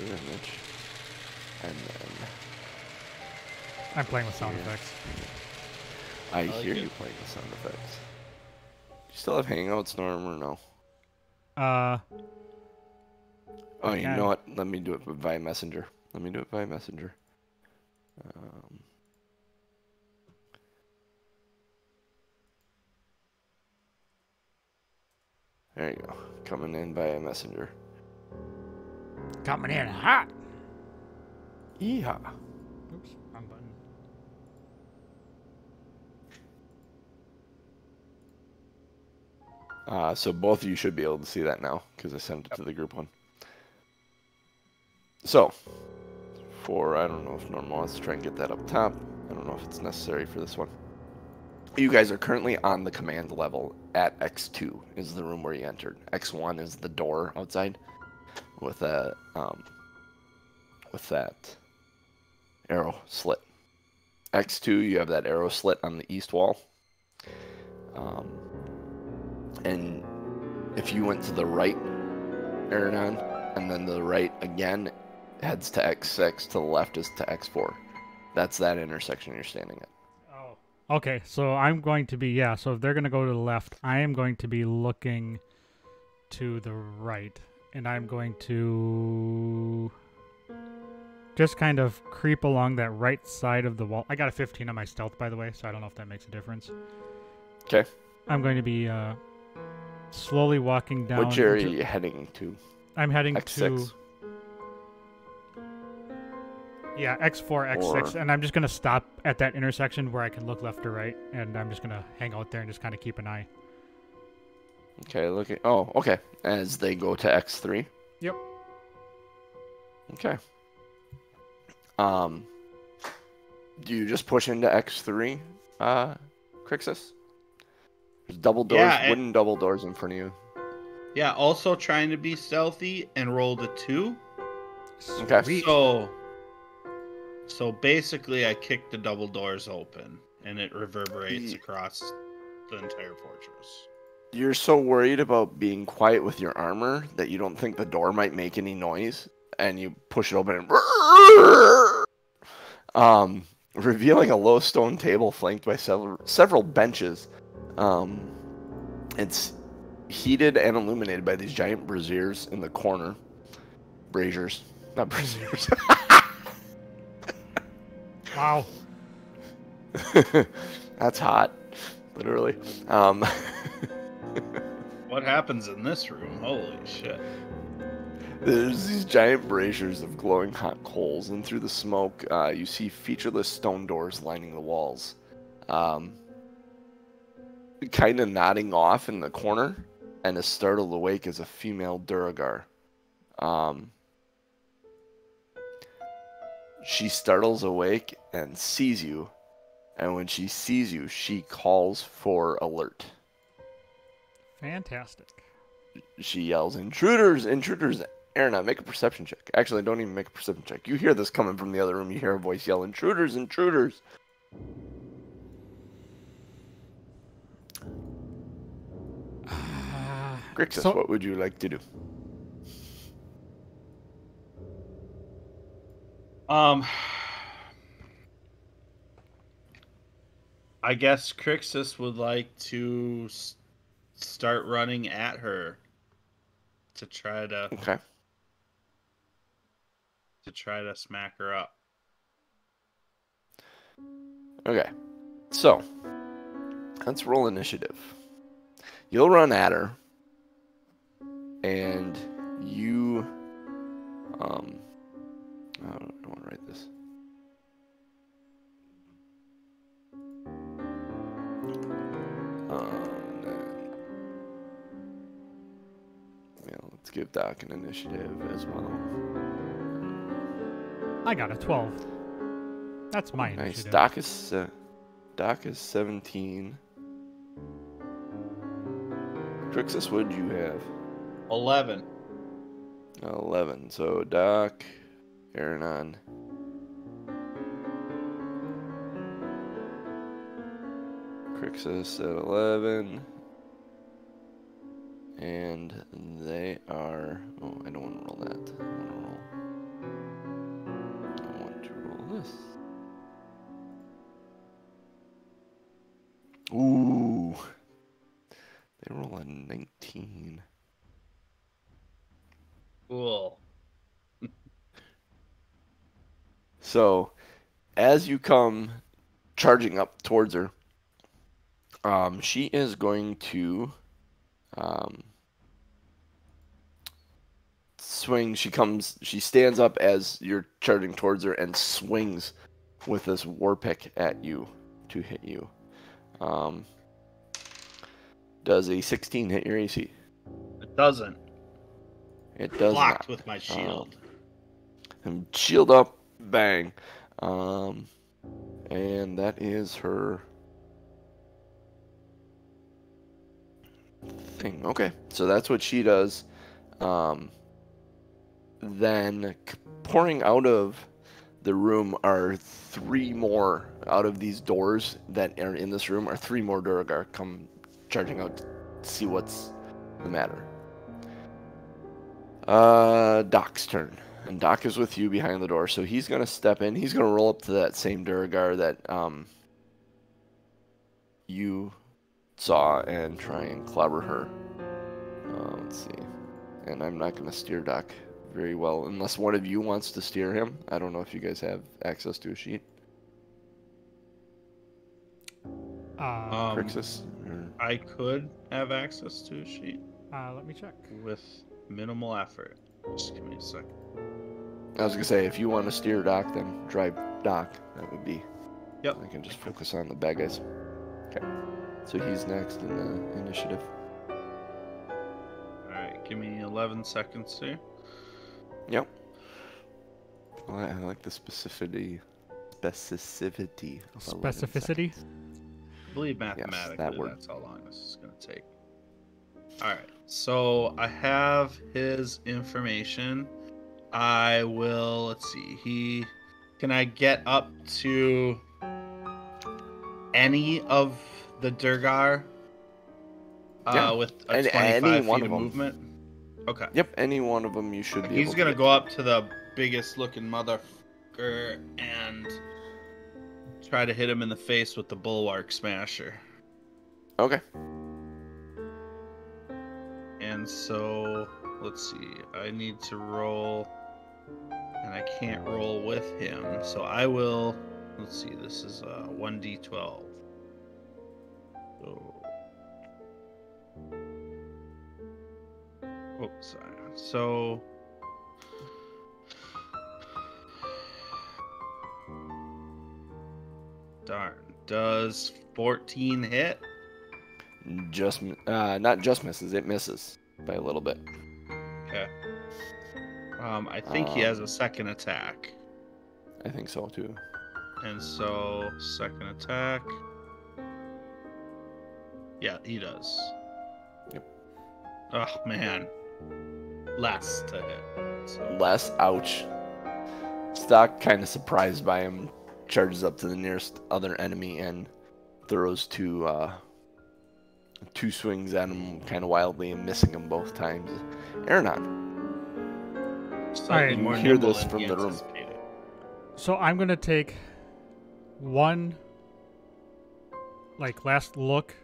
Image. And then... I'm playing with sound Yeah. effects. I like hear it. you playing with sound effects. You still have Hangouts, Norm, or no? Uh, Oh, you can. know what? Let me do it via Messenger. There you go. Coming in via Messenger. coming in hot. Yeehaw. Oops, wrong button. So both of you should be able to see that now, because I sent it to the group one. So, I don't know if Normal wants to try and get that up top. I don't know if it's necessary for this one. You guys are currently on the command level at X2 is the room where you entered. X1 is the door outside with that arrow slit. X2, you have that arrow slit on the east wall. And if you went to the right, Aronan, and then the right again heads to X6, to the left is to X4. That's that intersection you're standing at. Oh. Okay, so I'm going to be, so if they're going to go to the left, I am going to be looking to the right. And I'm going to just kind of creep along that right side of the wall. I got a 15 on my stealth, by the way, so I don't know if that makes a difference. Okay. I'm going to be slowly walking down. Which area are you heading to? I'm heading X6. to... Yeah, X4, X6, Or- and I'm just going to stop at that intersection where I can look left or right, and I'm just going to hang out there and just kind of keep an eye. Okay, okay. As they go to X3? Yep. Okay. Do you just push into X3, Krixis? There's double doors, Yeah, wooden double doors in front of you. Yeah, also trying to be stealthy and rolled a 2. Okay. Sweet. So basically I kicked the double doors open and it reverberates across the entire fortress. You're so worried about being quiet with your armor that you don't think the door might make any noise, and you push it open and revealing a low stone table flanked by several benches. It's heated and illuminated by these giant braziers in the corner. Braziers, not braziers. Wow. That's hot, literally. What happens in this room? Holy shit. There's these giant braziers of glowing hot coals, and through the smoke, you see featureless stone doors lining the walls. Kind of nodding off in the corner, and is startled awake as a female Duragar. She startles awake and sees you, and when she sees you, she calls for alert. Fantastic. She yells, "Intruders! Intruders!" Aronan, make a perception check. Actually, don't even make a perception check. You hear this coming from the other room. You hear a voice yell, "Intruders! Intruders!" Krixis, what would you like to do? I guess Krixis would like to start running at her to try to smack her up. Okay, so let's roll initiative. You'll run at her, and you I don't want to write this. Let's give Doc an initiative as well. I got a 12. That's my Nice. initiative. Doc is 17. Krixis, what did you have? 11. 11. So Doc, Aronan. Krixis at 11. And they are... Oh, I don't want to roll that. I want to roll this. Ooh. They roll a 19. Cool. So, as you come charging up towards her, she is going to swing. She stands up as you're charging towards her and swings with this war pick at you to hit you. Does a 16 hit your AC? It doesn't. It does Blocked not. with my shield. And shield up, bang. And that is her thing. Okay, so that's what she does. Then pouring out of the room are 3 more out of these doors that are in this room are 3 more Duragar come charging out to see what's the matter. Doc's turn. And Doc is with you behind the door, so he's going to step in. He's going to roll up to that same Duragar that you saw and try and clobber her. Let's see. And I'm not going to steer Doc very well, unless one of you wants to steer him. I don't know if you guys have access to a sheet. Krixis? I could have access to a sheet. Let me check. With minimal effort. Just give me a second. I was going to say, if you want to steer Doc, then drive Doc. That would be... Yep. I can just focus on the bad guys. Okay. So he's next in the initiative. Alright, give me 11 seconds here. Yep. Well, I like the specificity. Specificity. Of 11 Specificity? seconds. I believe mathematically that word. that's how long this is going to take. All right. So I have his information. I will, let's see. Can I get up to any of the Durgar with a 25 feet of movement? Okay. Yep, any one of them you should be able to. He's going to go up to the biggest looking motherfucker and try to hit him in the face with the Bulwark Smasher. Okay. And so, let's see. I need to roll, and I can't roll with him. So I will. Let's see. This is 1d12. So, oops, sorry. So, darn. Does 14 hit? Not just misses. It misses by a little bit. Okay. I think he has a second attack. I think so too. And so, second attack. Yeah, he does. Yep. Oh, man. Less to hit. So. Less. Ouch. Stock, kind of surprised by him, charges up to the nearest other enemy and throws two swings at him kind of wildly and missing them both times. Aronan. Slightly more hear nimble this than from he the room. anticipated. So I'm gonna take one last look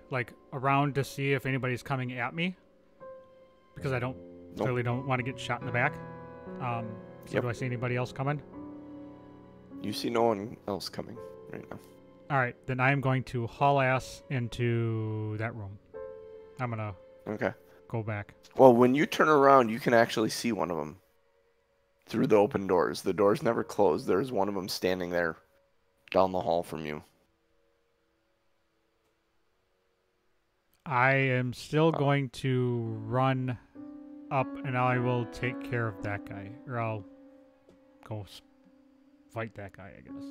around to see if anybody's coming at me, because I clearly don't want to get shot in the back. So do I see anybody else coming? You see no one else coming right now. All right, then I am going to haul ass into that room. I'm gonna go back. Well, when you turn around, you can actually see one of them through the open doors. The doors never closed. There's one of them standing there down the hall from you. I am still going to run up, and I will take care of that guy, or I'll go fight that guy, I guess.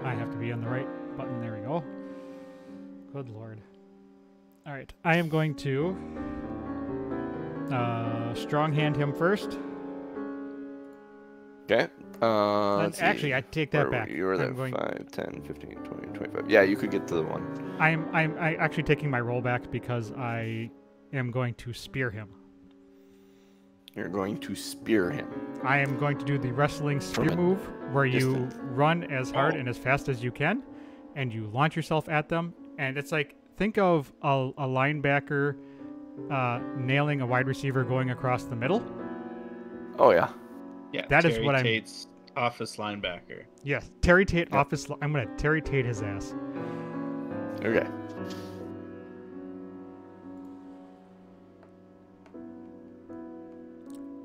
I have to be on the right button. There we go. Good lord. All right, I am going to strong hand him first. Okay. Actually, I take that back. You were there. 5, 10, 15, 20, 25. Yeah, you could get to the one. I'm actually taking my roll back because I am going to spear him. You're going to spear him. I am going to do the wrestling spear move where you run as hard and as fast as you can, and you launch yourself at them. And it's like, think of a linebacker nailing a wide receiver going across the middle. Oh, yeah. Yeah, that Terry is what Tate's office linebacker. Yes, Terry Tate office. I'm going to Terry Tate his ass. Okay.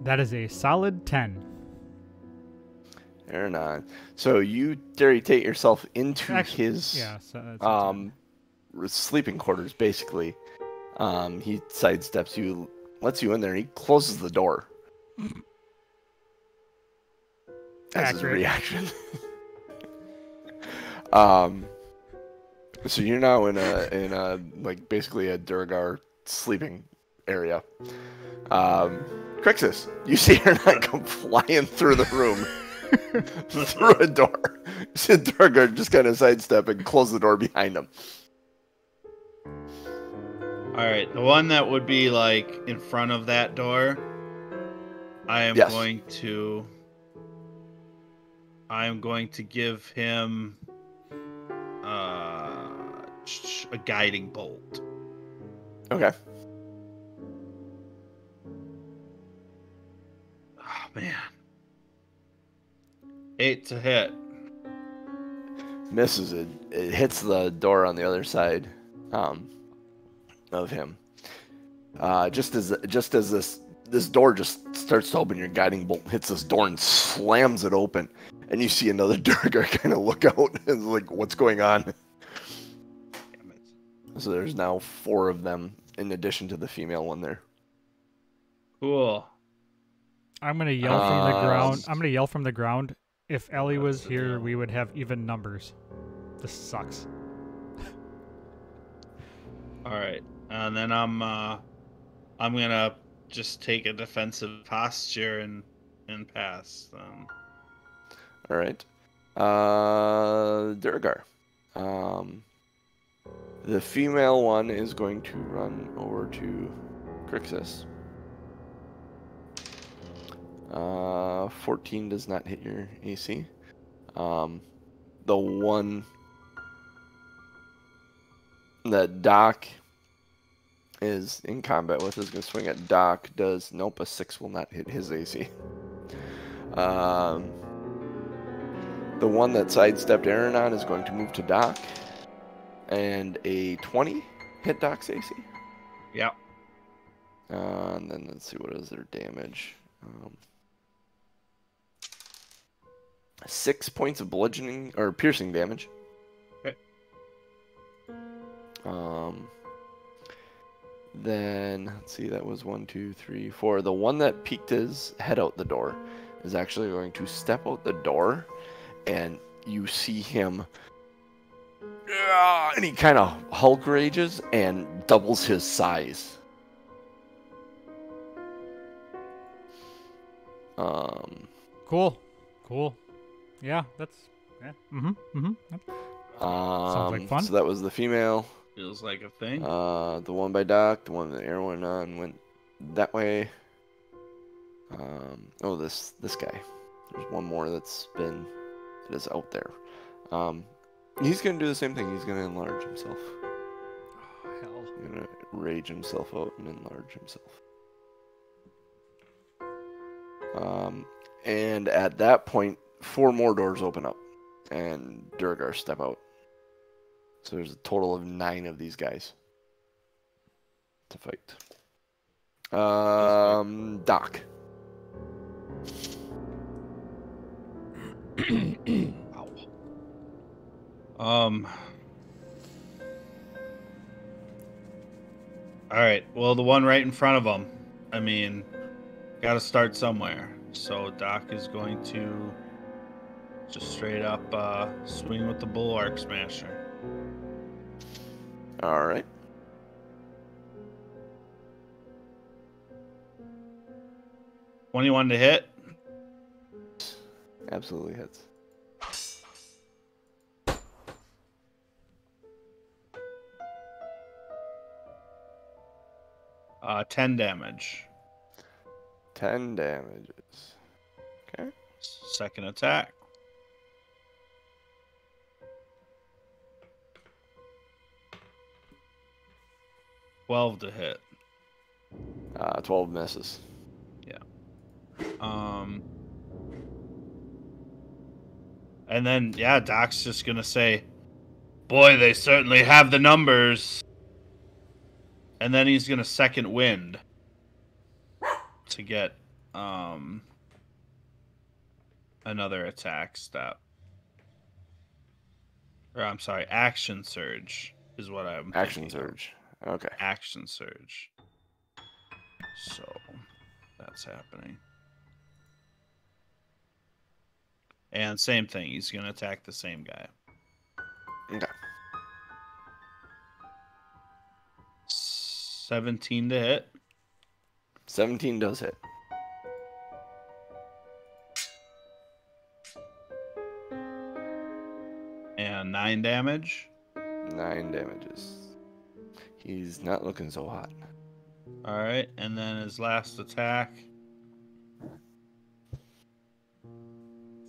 That is a solid 10. Aronan. So you Terry Tate yourself into his sleeping quarters, basically. He sidesteps you, lets you in there, and he closes the door. As his reaction. So you're now in a basically a Durgar sleeping area. Krixis, you see her not come flying through the room through a door. You see Durgar just kind of sidestep and close the door behind him. All right, the one that would be in front of that door, I am going to give him a guiding bolt. Okay. Oh, man. 8 to hit. Misses it. It hits the door on the other side of him. Just as this door just starts to open, your guiding bolt hits this door and slams it open. And you see another Durgar kind of look out and what's going on? So there's now 4 of them in addition to the female one there. Cool. I'm gonna yell from the ground. Um, I'm gonna yell from the ground. If Ellie was here, we would have even numbers. This sucks. All right, and then I'm gonna just take a defensive posture and pass. All right. Durgar. The female one is going to run over to Krixis. 14 does not hit your AC. The one that Doc is in combat with is going to swing at Doc. Nope, a 6 will not hit his AC. The one that sidestepped Aronan is going to move to Doc. And a 20 hit Doc's AC. Yep. And then let's see, what is their damage? 6 points of bludgeoning or piercing damage. Okay. Then let's see, that was 1, 2, 3, 4. The one that peeked his head out the door is actually going to step out the door, and you see him, and he kind of Hulk rages and doubles his size. Cool. Yeah, that's sounds like fun. So that was the female. Feels like a thing. The one by Doc, the one that Erwin on went that way. Oh, this guy. There's one more that is out there. He's gonna do the same thing. He's gonna enlarge himself. Oh, hell. He's gonna rage himself out and enlarge himself. And at that point, 4 more doors open up, and Durgar step out. So there's a total of 9 of these guys to fight. Doc. All right. Well, the one right in front of him. I mean, got to start somewhere. So Doc is going to just straight up swing with the Bulwark Smasher. All right. $21 to hit. Absolutely hits. Uh, 10 damage. 10 damages. Okay. Second attack. $12 to hit. 12 misses. And then, yeah, Doc's just gonna say, boy, they certainly have the numbers. And then he's gonna second wind to get another attack step. Or I'm sorry, action surge is what I'm Action thinking of. surge. Okay. Action surge. So that's happening. And same thing, he's gonna attack the same guy. Okay. 17 to hit. 17 does hit. And 9 damage. 9 damages. He's not looking so hot. Alright, and then his last attack.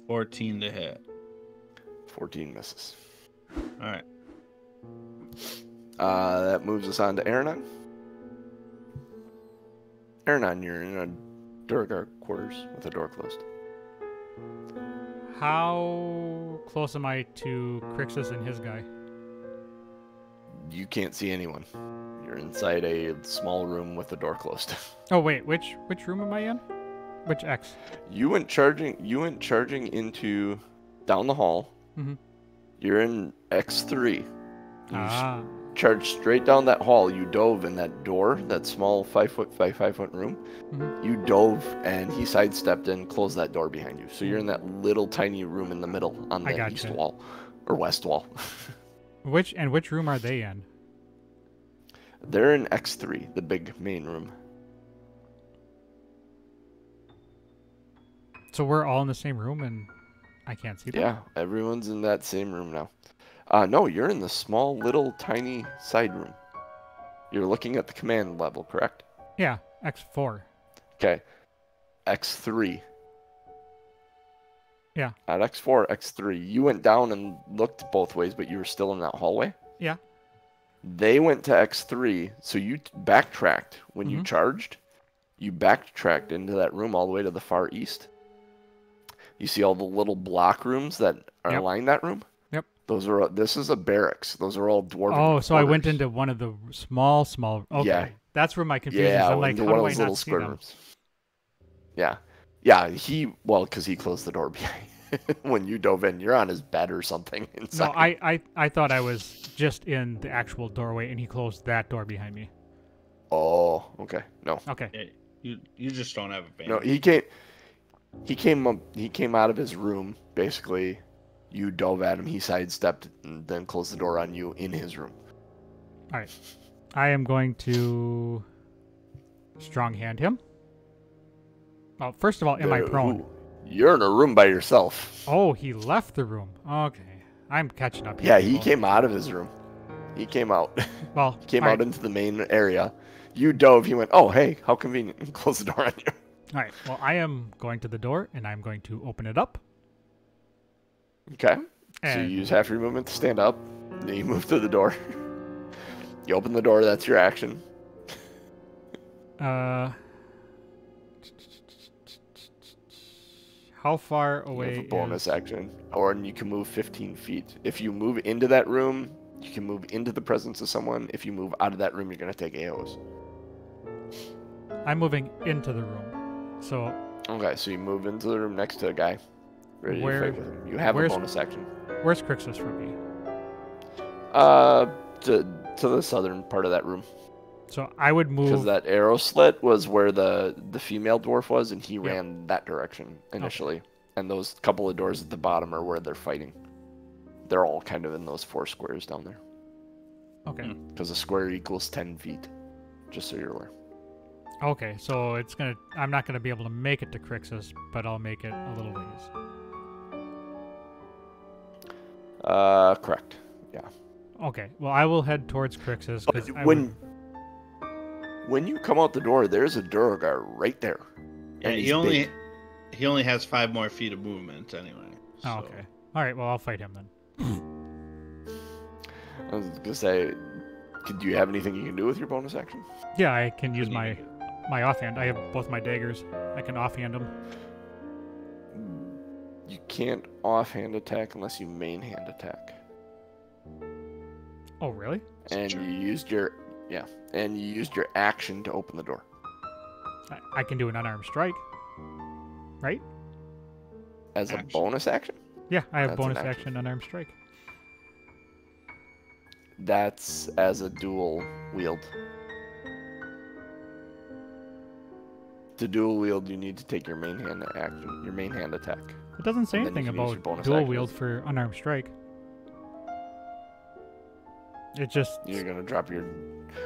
14 to hit. 14 misses. Alright. That moves us on to Aronan. Aronan, you're in a Durgar quarters with the door closed. How close am I to Krixis and his guy? You can't see anyone. You're inside a small room with the door closed. Oh wait, which room am I in? Which X? You went charging into down the hall. Mm-hmm. You're in X3. charged straight down that hall. You dove in that door, that small 5 foot by 5 foot room. Mm-hmm. You dove, and he sidestepped and closed that door behind you. So you're in that little tiny room in the middle on the east wall or west wall. Which room are they in? They're in X3, the big main room. So we're all in the same room, and I can't see them? Yeah, everyone's in that same room now. No, you're in the small, little, tiny side room. You're looking at the command level, correct? Yeah, X4. Okay. X3. Yeah. At X4, X3. You went down and looked both ways, but you were still in that hallway? Yeah. They went to X3, so you backtracked when you charged. You backtracked into that room all the way to the far east. You see all the little block rooms that are lining that room? Yep. This is a barracks. Those are all dwarven quarters. So I went into one of the small. Okay. Yeah. That's where my confusion is. I'm like, how one do of I those not little see square them? rooms. Yeah. Yeah, because he closed the door behind. When you dove in, you're on his bed or something inside. No, I thought I was just in the actual doorway, and he closed that door behind me. Oh, okay. No. Okay. Yeah, you just don't have a band. No, he came out of his room, basically. You dove at him, he sidestepped, and then closed the door on you in his room. All right. I am going to strong hand him. Well, first of all, am I prone? You're in a room by yourself. Oh, he left the room. Okay. I'm catching up here. Yeah, he came out of his room. He came out. Well, he came out into the main area. You dove, he went, oh, hey, how convenient, and closed the door on you. All right. Well, I am going to the door, and I'm going to open it up. Okay. So you use half your movement to stand up. Then you move to the door. You open the door. That's your action. How far away? You have a bonus action, or you can move 15 feet. If you move into that room, you can move into the presence of someone. If you move out of that room, you're gonna take AOs. I'm moving into the room. So. Okay, so you move into the room next to a guy. Ready to fight with him. You have a bonus action. Where's Krixis from me? To the southern part of that room. So I would move. Because that arrow slit was where the female dwarf was, and he ran that direction initially. Okay. And those couple of doors at the bottom are where they're fighting. They're all kind of in those 4 squares down there. Okay. Because a square equals 10 feet, just so you're aware. Okay, so I'm not gonna be able to make it to Krixis, but I'll make it a little ways. Correct. Yeah. Okay. Well, I will head towards Krixis. When you come out the door, there's a Duragar right there. Yeah, he only has 5 more feet of movement anyway. So. Oh, okay. All right. Well, I'll fight him then. I was gonna say, do you have anything you can do with your bonus action? Yeah, I can use my offhand. I have both my daggers. I can offhand them. You can't offhand attack unless you main hand attack. Oh, really? And you used your action to open the door. I can do an unarmed strike, right? As a bonus action? Yeah, I have bonus action unarmed strike. That's as a dual wield. To dual wield, you need to take your main hand action, your main hand attack. It doesn't say anything about dual wield for unarmed strike. It just... You're gonna drop your...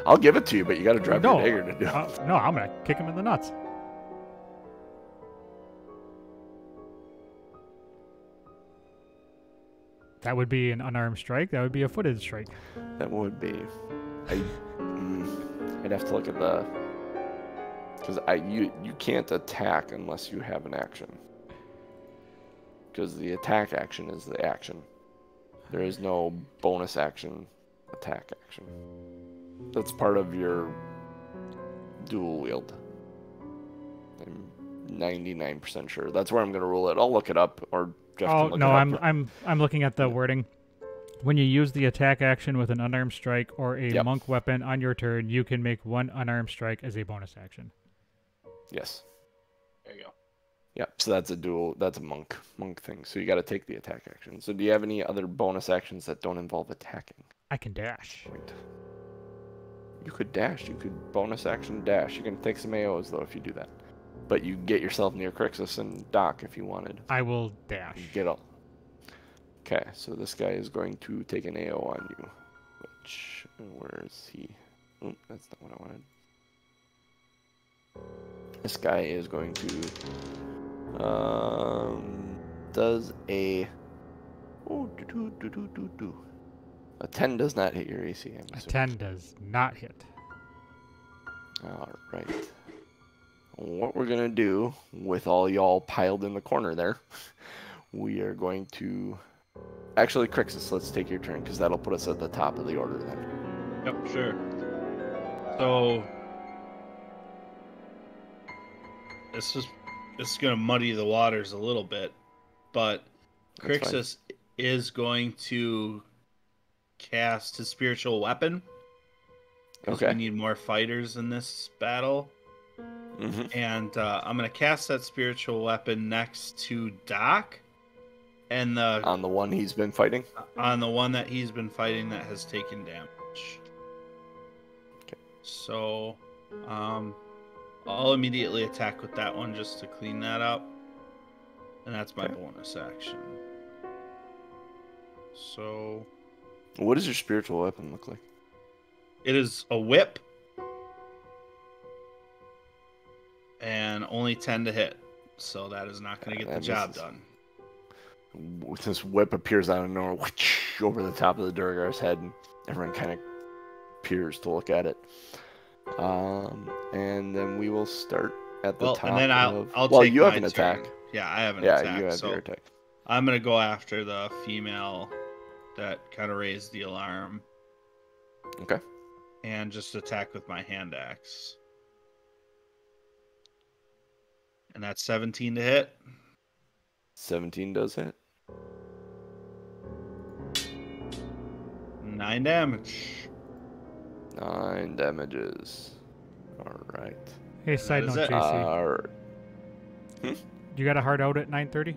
I'll give it to you, but you gotta drop your dagger to do it. No, I'm gonna kick him in the nuts. That would be an unarmed strike. That would be a footed strike. That would be. I'd have to look at the... Because you can't attack unless you have an action. Because the attack action is the action. There is no bonus action, attack action. That's part of your dual wield. I'm 99% sure. That's where I'm going to rule it. I'll look it up, or Jeff can look it up. I'm looking at the wording. When you use the attack action with an unarmed strike or a monk weapon on your turn, you can make one unarmed strike as a bonus action. Yes. There you go. Yep, so that's a monk thing. So you got to take the attack action. So do you have any other bonus actions that don't involve attacking? I can dash. Point. You could dash. You could bonus action dash. You can take some AOs though if you do that. But you get yourself near Krixis and Doc if you wanted. I will dash. Get all. Okay, so this guy is going to take an AO on you. Where is he? Oh, that's not what I wanted. This guy is going to does a a 10 does not hit your AC. A 10 does not hit. All right. What we're gonna do with all y'all piled in the corner there, we are going to actually Krixis, let's take your turn because that'll put us at the top of the order then. Yep, sure. So it's gonna muddy the waters a little bit, but Krixis is going to cast his spiritual weapon. Because we need more fighters in this battle. Mm-hmm. And I'm gonna cast that spiritual weapon next to Doc, and on the one he's been fighting. On the one that he's been fighting that has taken damage. Okay. So, I'll immediately attack with that one just to clean that up, and that's my bonus action. So, what does your spiritual weapon look like? It is a whip. And only 10 to hit. So that is not going to get the job done. This whip appears out of nowhere over the top of the Durgar's head, and everyone kind of peers to look at it. And then we will start at the top. And then I'll well, take you have an turn. attack. Yeah, I have an attack. Yeah, you have your attack. I'm going to go after the female that kind of raised the alarm. Okay. And just attack with my hand axe. And that's 17 to hit. 17 does hit. 9 damage. 9 damages. All right. Hey, side note, JC. You got a hard out at 9:30?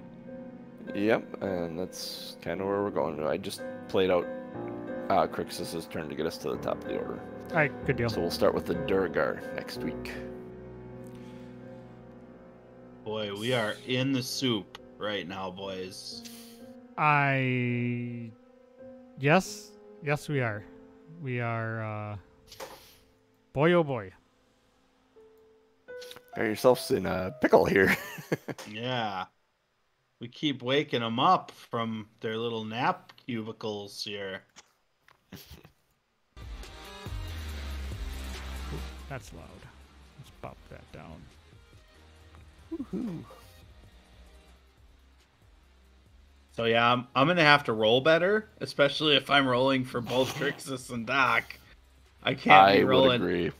Yep, and that's kind of where we're going. I just played out Krixis' turn to get us to the top of the order. All right, good deal. So we'll start with the Durgar next week. Boy, we are in the soup right now, boys. Yes, we are. We are, boy, oh boy. Got yourselves in a pickle here. Yeah. We keep waking them up from their little nap cubicles here. That's loud. Let's pop that down. Woohoo. So yeah, I'm gonna have to roll better, especially if I'm rolling for both Krixis and Doc. I can't be rolling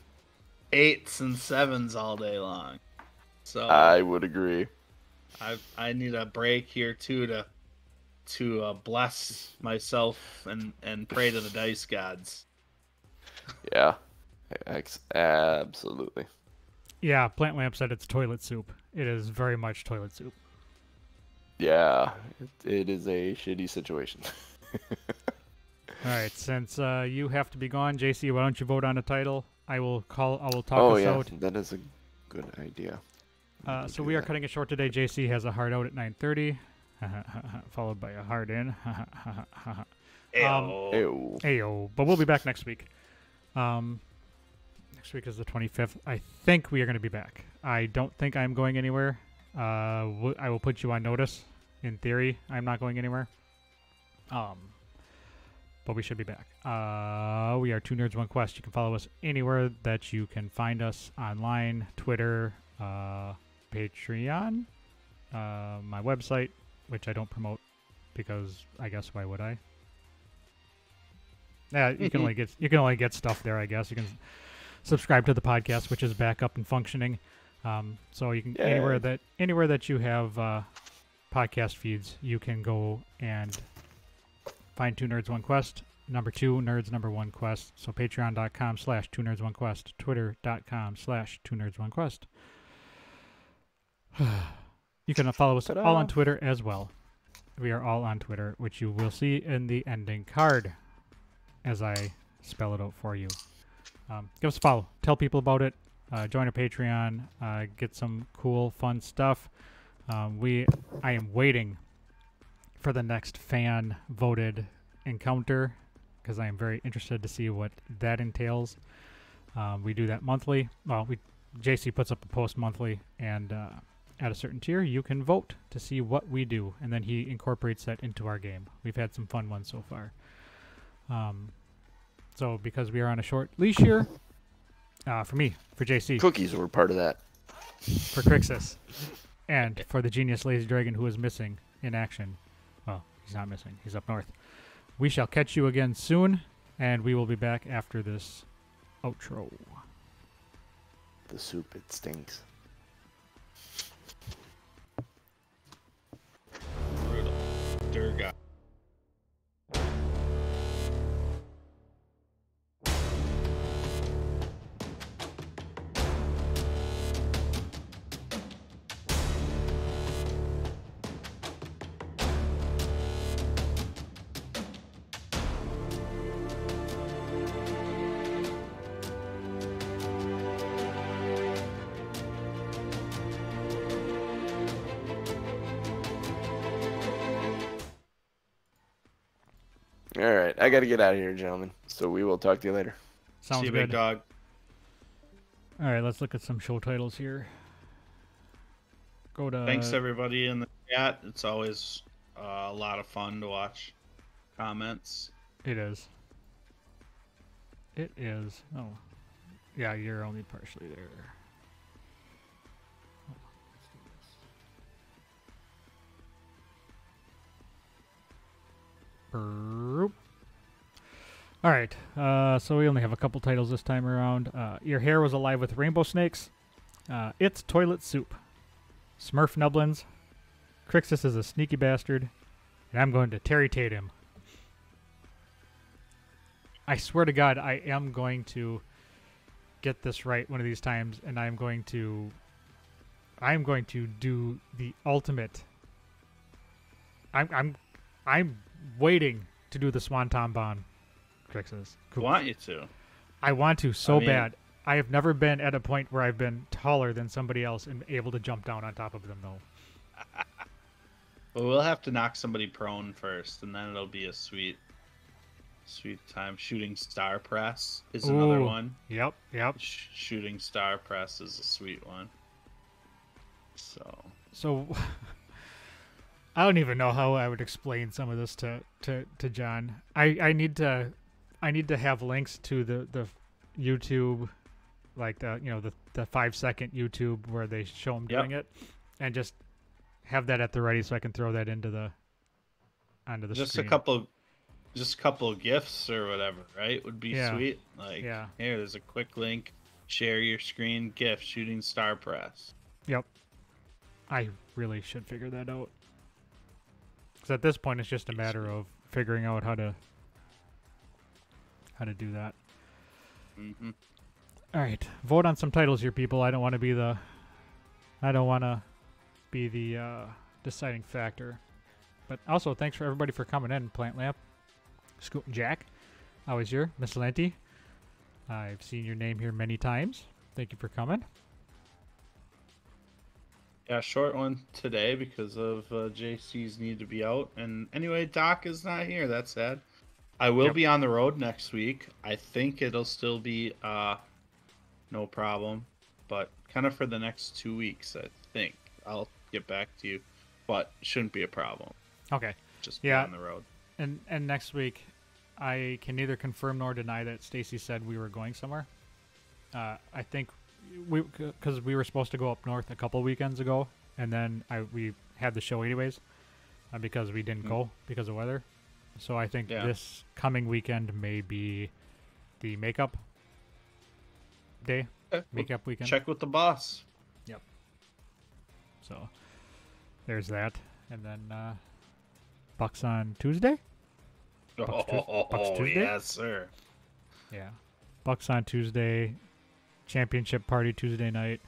8s and 7s all day long. So I would agree. I need a break here too to bless myself and pray to the dice gods. Yeah, absolutely. Yeah, Plant Lamp said it's toilet soup. It is very much toilet soup. Yeah, it is a shitty situation. All right, since you have to be gone, JC, why don't you vote on a title? I will talk us out. Oh yeah, that is a good idea. So we are cutting it short today. JC has a hard out at 9:30, followed by a hard in. Ayo. But we'll be back next week. Next week is the 25th. I think we are going to be back. I don't think I'm going anywhere. I will put you on notice. In theory, I'm not going anywhere. But we should be back. We are Two Nerds One Quest. You can follow us anywhere that you can find us online: Twitter, Patreon, my website, which I don't promote because I guess why would I? Yeah, you can only get stuff there. I guess you can subscribe to the podcast, which is back up and functioning. So you can anywhere that you have podcast feeds, you can go and find Two Nerds One Quest. Number 2 Nerds Number 1 Quest. So patreon.com/Two Nerds One Quest. Twitter.com/Two Nerds One Quest. You You can follow us Ta-da. all on Twitter as well. We are all on Twitter, which you will see in the ending card as I spell it out for you. Give us a follow. Tell people about it. Join our Patreon. Get some cool, fun stuff. I am waiting for the next fan-voted encounter because I am very interested to see what that entails. We do that monthly. Well, JC puts up a post monthly, and at a certain tier, you can vote to see what we do, and then he incorporates that into our game. We've had some fun ones so far. So because we are on a short leash here, for me, for JC, Cookies were part of that. for Krixis, and for the genius lazy dragon who is missing in action. Well, he's not missing. He's up north. We shall catch you again soon, and we will be back after this outro. The soup, it stinks. Brutal. Durga. All right, I got to get out of here, gentlemen. So we will talk to you later. Sounds See you, good. big dog. All right, let's look at some show titles here. Go to. Thanks everybody in the chat. It's always a lot of fun to watch comments. It is. It is. Oh, yeah, you're only partially there. Burp. All right, so we only have a couple titles this time around. Your hair was alive with rainbow snakes. It's toilet soup. Smurf Nublins. Krixis is a sneaky bastard, and I'm going to Terry Tate him. I swear to God, I am going to get this right one of these times, and I'm going to do the ultimate. I'm waiting to do the Swanton Bomb. Krixis. I want you to. I want to so bad. I have never been at a point where I've been taller than somebody else and able to jump down on top of them, though. Well, we'll have to knock somebody prone first, and then it'll be a sweet time. Shooting star press is another Ooh, one. Yep. Shooting star press is a sweet one. So I don't even know how I would explain some of this to John. I need to have links to the YouTube, like the 5-second YouTube where they show them doing it, and just have that at the ready so I can throw that onto the screen. Just a couple of gifts or whatever, right? Would be sweet. Like, here, there's a quick link. Share your screen. GIF shooting star press. Yep. I really should figure that out. Because at this point, it's just a matter of figuring out how to do that. Mm-hmm. All right, vote on some titles here, people. I don't want to be the deciding factor. But also, thanks for everybody for coming in. Plant Lamp, Scoot and Jack, always here. Miss Lenti, I've seen your name here many times. Thank you for coming. Yeah, short one today because of JC's need to be out. And anyway, Doc is not here. That's sad. I will be on the road next week. I think it'll still be no problem, but kind of for the next 2 weeks, I think. I'll get back to you, but shouldn't be a problem. Okay. Just be on the road. And next week, I can neither confirm nor deny that Stacy said we were going somewhere. I think because we were supposed to go up north a couple weekends ago, and then we had the show anyways because we didn't go because of weather. So I think this coming weekend may be the makeup day, makeup weekend. Check with the boss. Yep. So there's that, and then Bucks on Tuesday. Bucks Tuesday? Yes, sir. Yeah, Bucks on Tuesday. Championship party Tuesday night.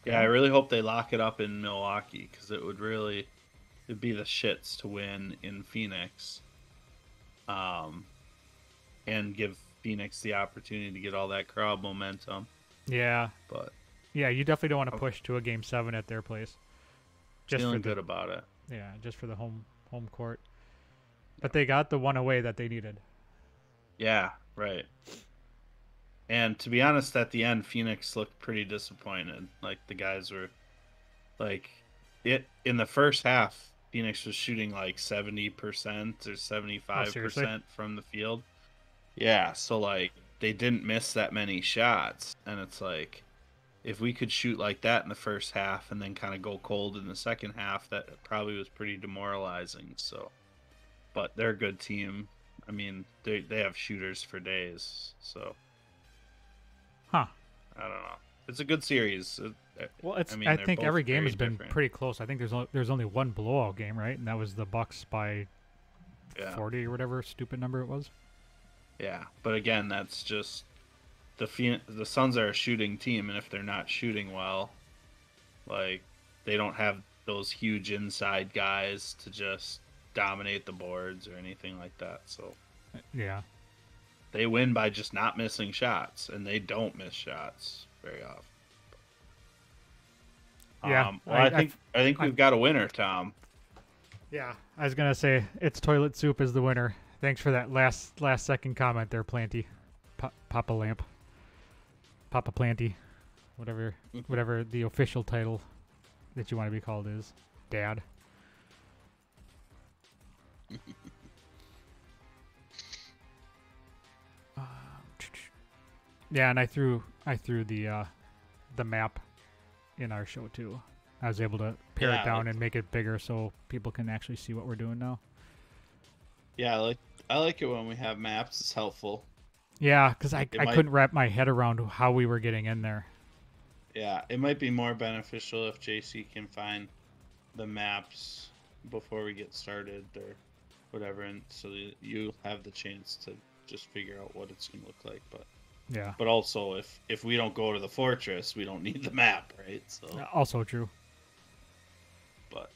Yeah, I really hope they lock it up in Milwaukee because it'd be the shits to win in Phoenix, and give Phoenix the opportunity to get all that crowd momentum. Yeah. But yeah, you definitely don't want to push to a Game 7 at their place. Just feeling for good about it. Yeah, just for the home court. But they got the one away that they needed. Yeah, right. And to be honest, at the end, Phoenix looked pretty disappointed. Like the guys were, like, it in the first half. Phoenix was shooting like 70% or 75% from the field. Yeah, so like they didn't miss that many shots, and it's like if we could shoot like that in the first half and then kind of go cold in the second half, that probably was pretty demoralizing. So, but they're a good team. I mean, they have shooters for days. So, I don't know. It's a good series. Well, I think every game has been pretty close. I think there's only one blowout game, right? And that was the Bucks by 40 or whatever stupid number it was. Yeah, but again, that's just the Suns are a shooting team, and if they're not shooting well, like they don't have those huge inside guys to just dominate the boards or anything like that. So yeah, they win by just not missing shots, and they don't miss shots very often. Yeah, well, I think we've got a winner, Tom. Yeah, I was gonna say it's Toilet Soup is the winner. Thanks for that last second comment there, Planty, Papa Lamp, Papa Planty, whatever the official title that you want to be called is, Dad. Yeah, and I threw the map in our show too. I was able to pare it down and make it bigger so people can actually see what we're doing now. Yeah, I like it when we have maps. It's helpful. Yeah, because I couldn't wrap my head around how we were getting in there. Yeah, it might be more beneficial if JC can find the maps before we get started or whatever, and so you have the chance to just figure out what it's gonna look like. But yeah, but also if we don't go to the fortress, we don't need the map, right? So also true. But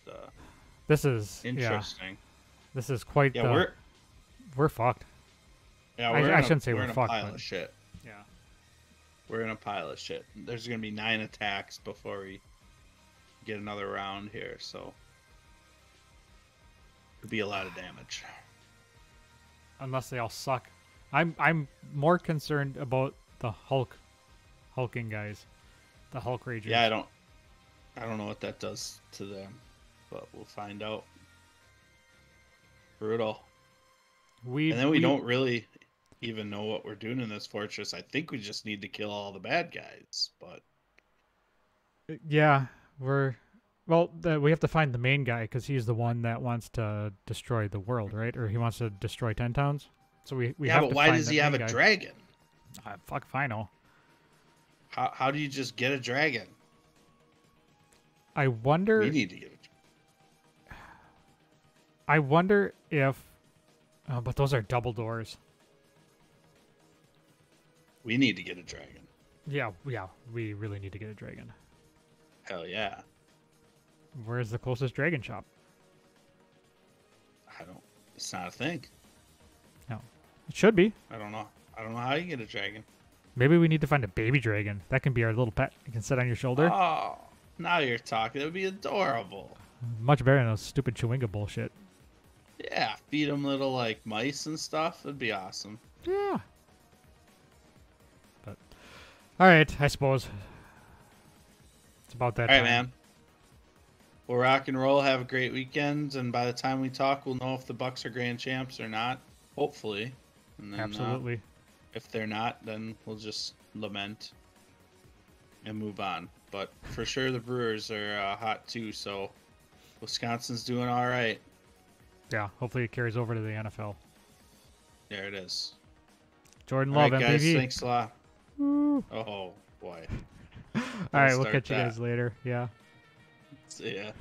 this is interesting. Yeah, this is quite. Yeah, we're fucked. Yeah, I shouldn't say we're we're in fucked. A pile of shit. Yeah, we're in a pile of shit. There's gonna be 9 attacks before we get another round here, so it'd be a lot of damage. Unless they all suck. I'm more concerned about the hulking guys, the Hulk Ragers. Yeah, I don't know what that does to them, but we'll find out. Brutal. And then we don't really even know what we're doing in this fortress. I think we just need to kill all the bad guys, but yeah, we have to find the main guy because he's the one that wants to destroy the world, right? Or he wants to destroy 10 towns. So we have but to why find does he have a dragon? Fuck if I know. How do you just get a dragon? I wonder. We need to get a. I wonder if, but those are double doors. We need to get a dragon. Yeah, we really need to get a dragon. Hell yeah. Where's the closest dragon shop? It's not a thing. No. It should be. I don't know how you get a dragon. Maybe we need to find a baby dragon. That can be our little pet. You can sit on your shoulder. Oh, now you're talking. It would be adorable. Much better than those stupid Chewinga bullshit. Yeah, feed them little, like, mice and stuff. It'd be awesome. Yeah. But, alright, I suppose. It's about that time. Alright, man. We'll rock and roll. Have a great weekend. And by the time we talk, we'll know if the Bucks are grand champs or not. Hopefully. And then, absolutely. If they're not, then we'll just lament and move on. But for sure, the Brewers are hot too. So Wisconsin's doing all right. Yeah, hopefully it carries over to the NFL. There it is. Jordan Love, right, guys, MVP. thanks a lot. Woo. Oh boy. All right, we'll catch you guys later. Yeah. See ya.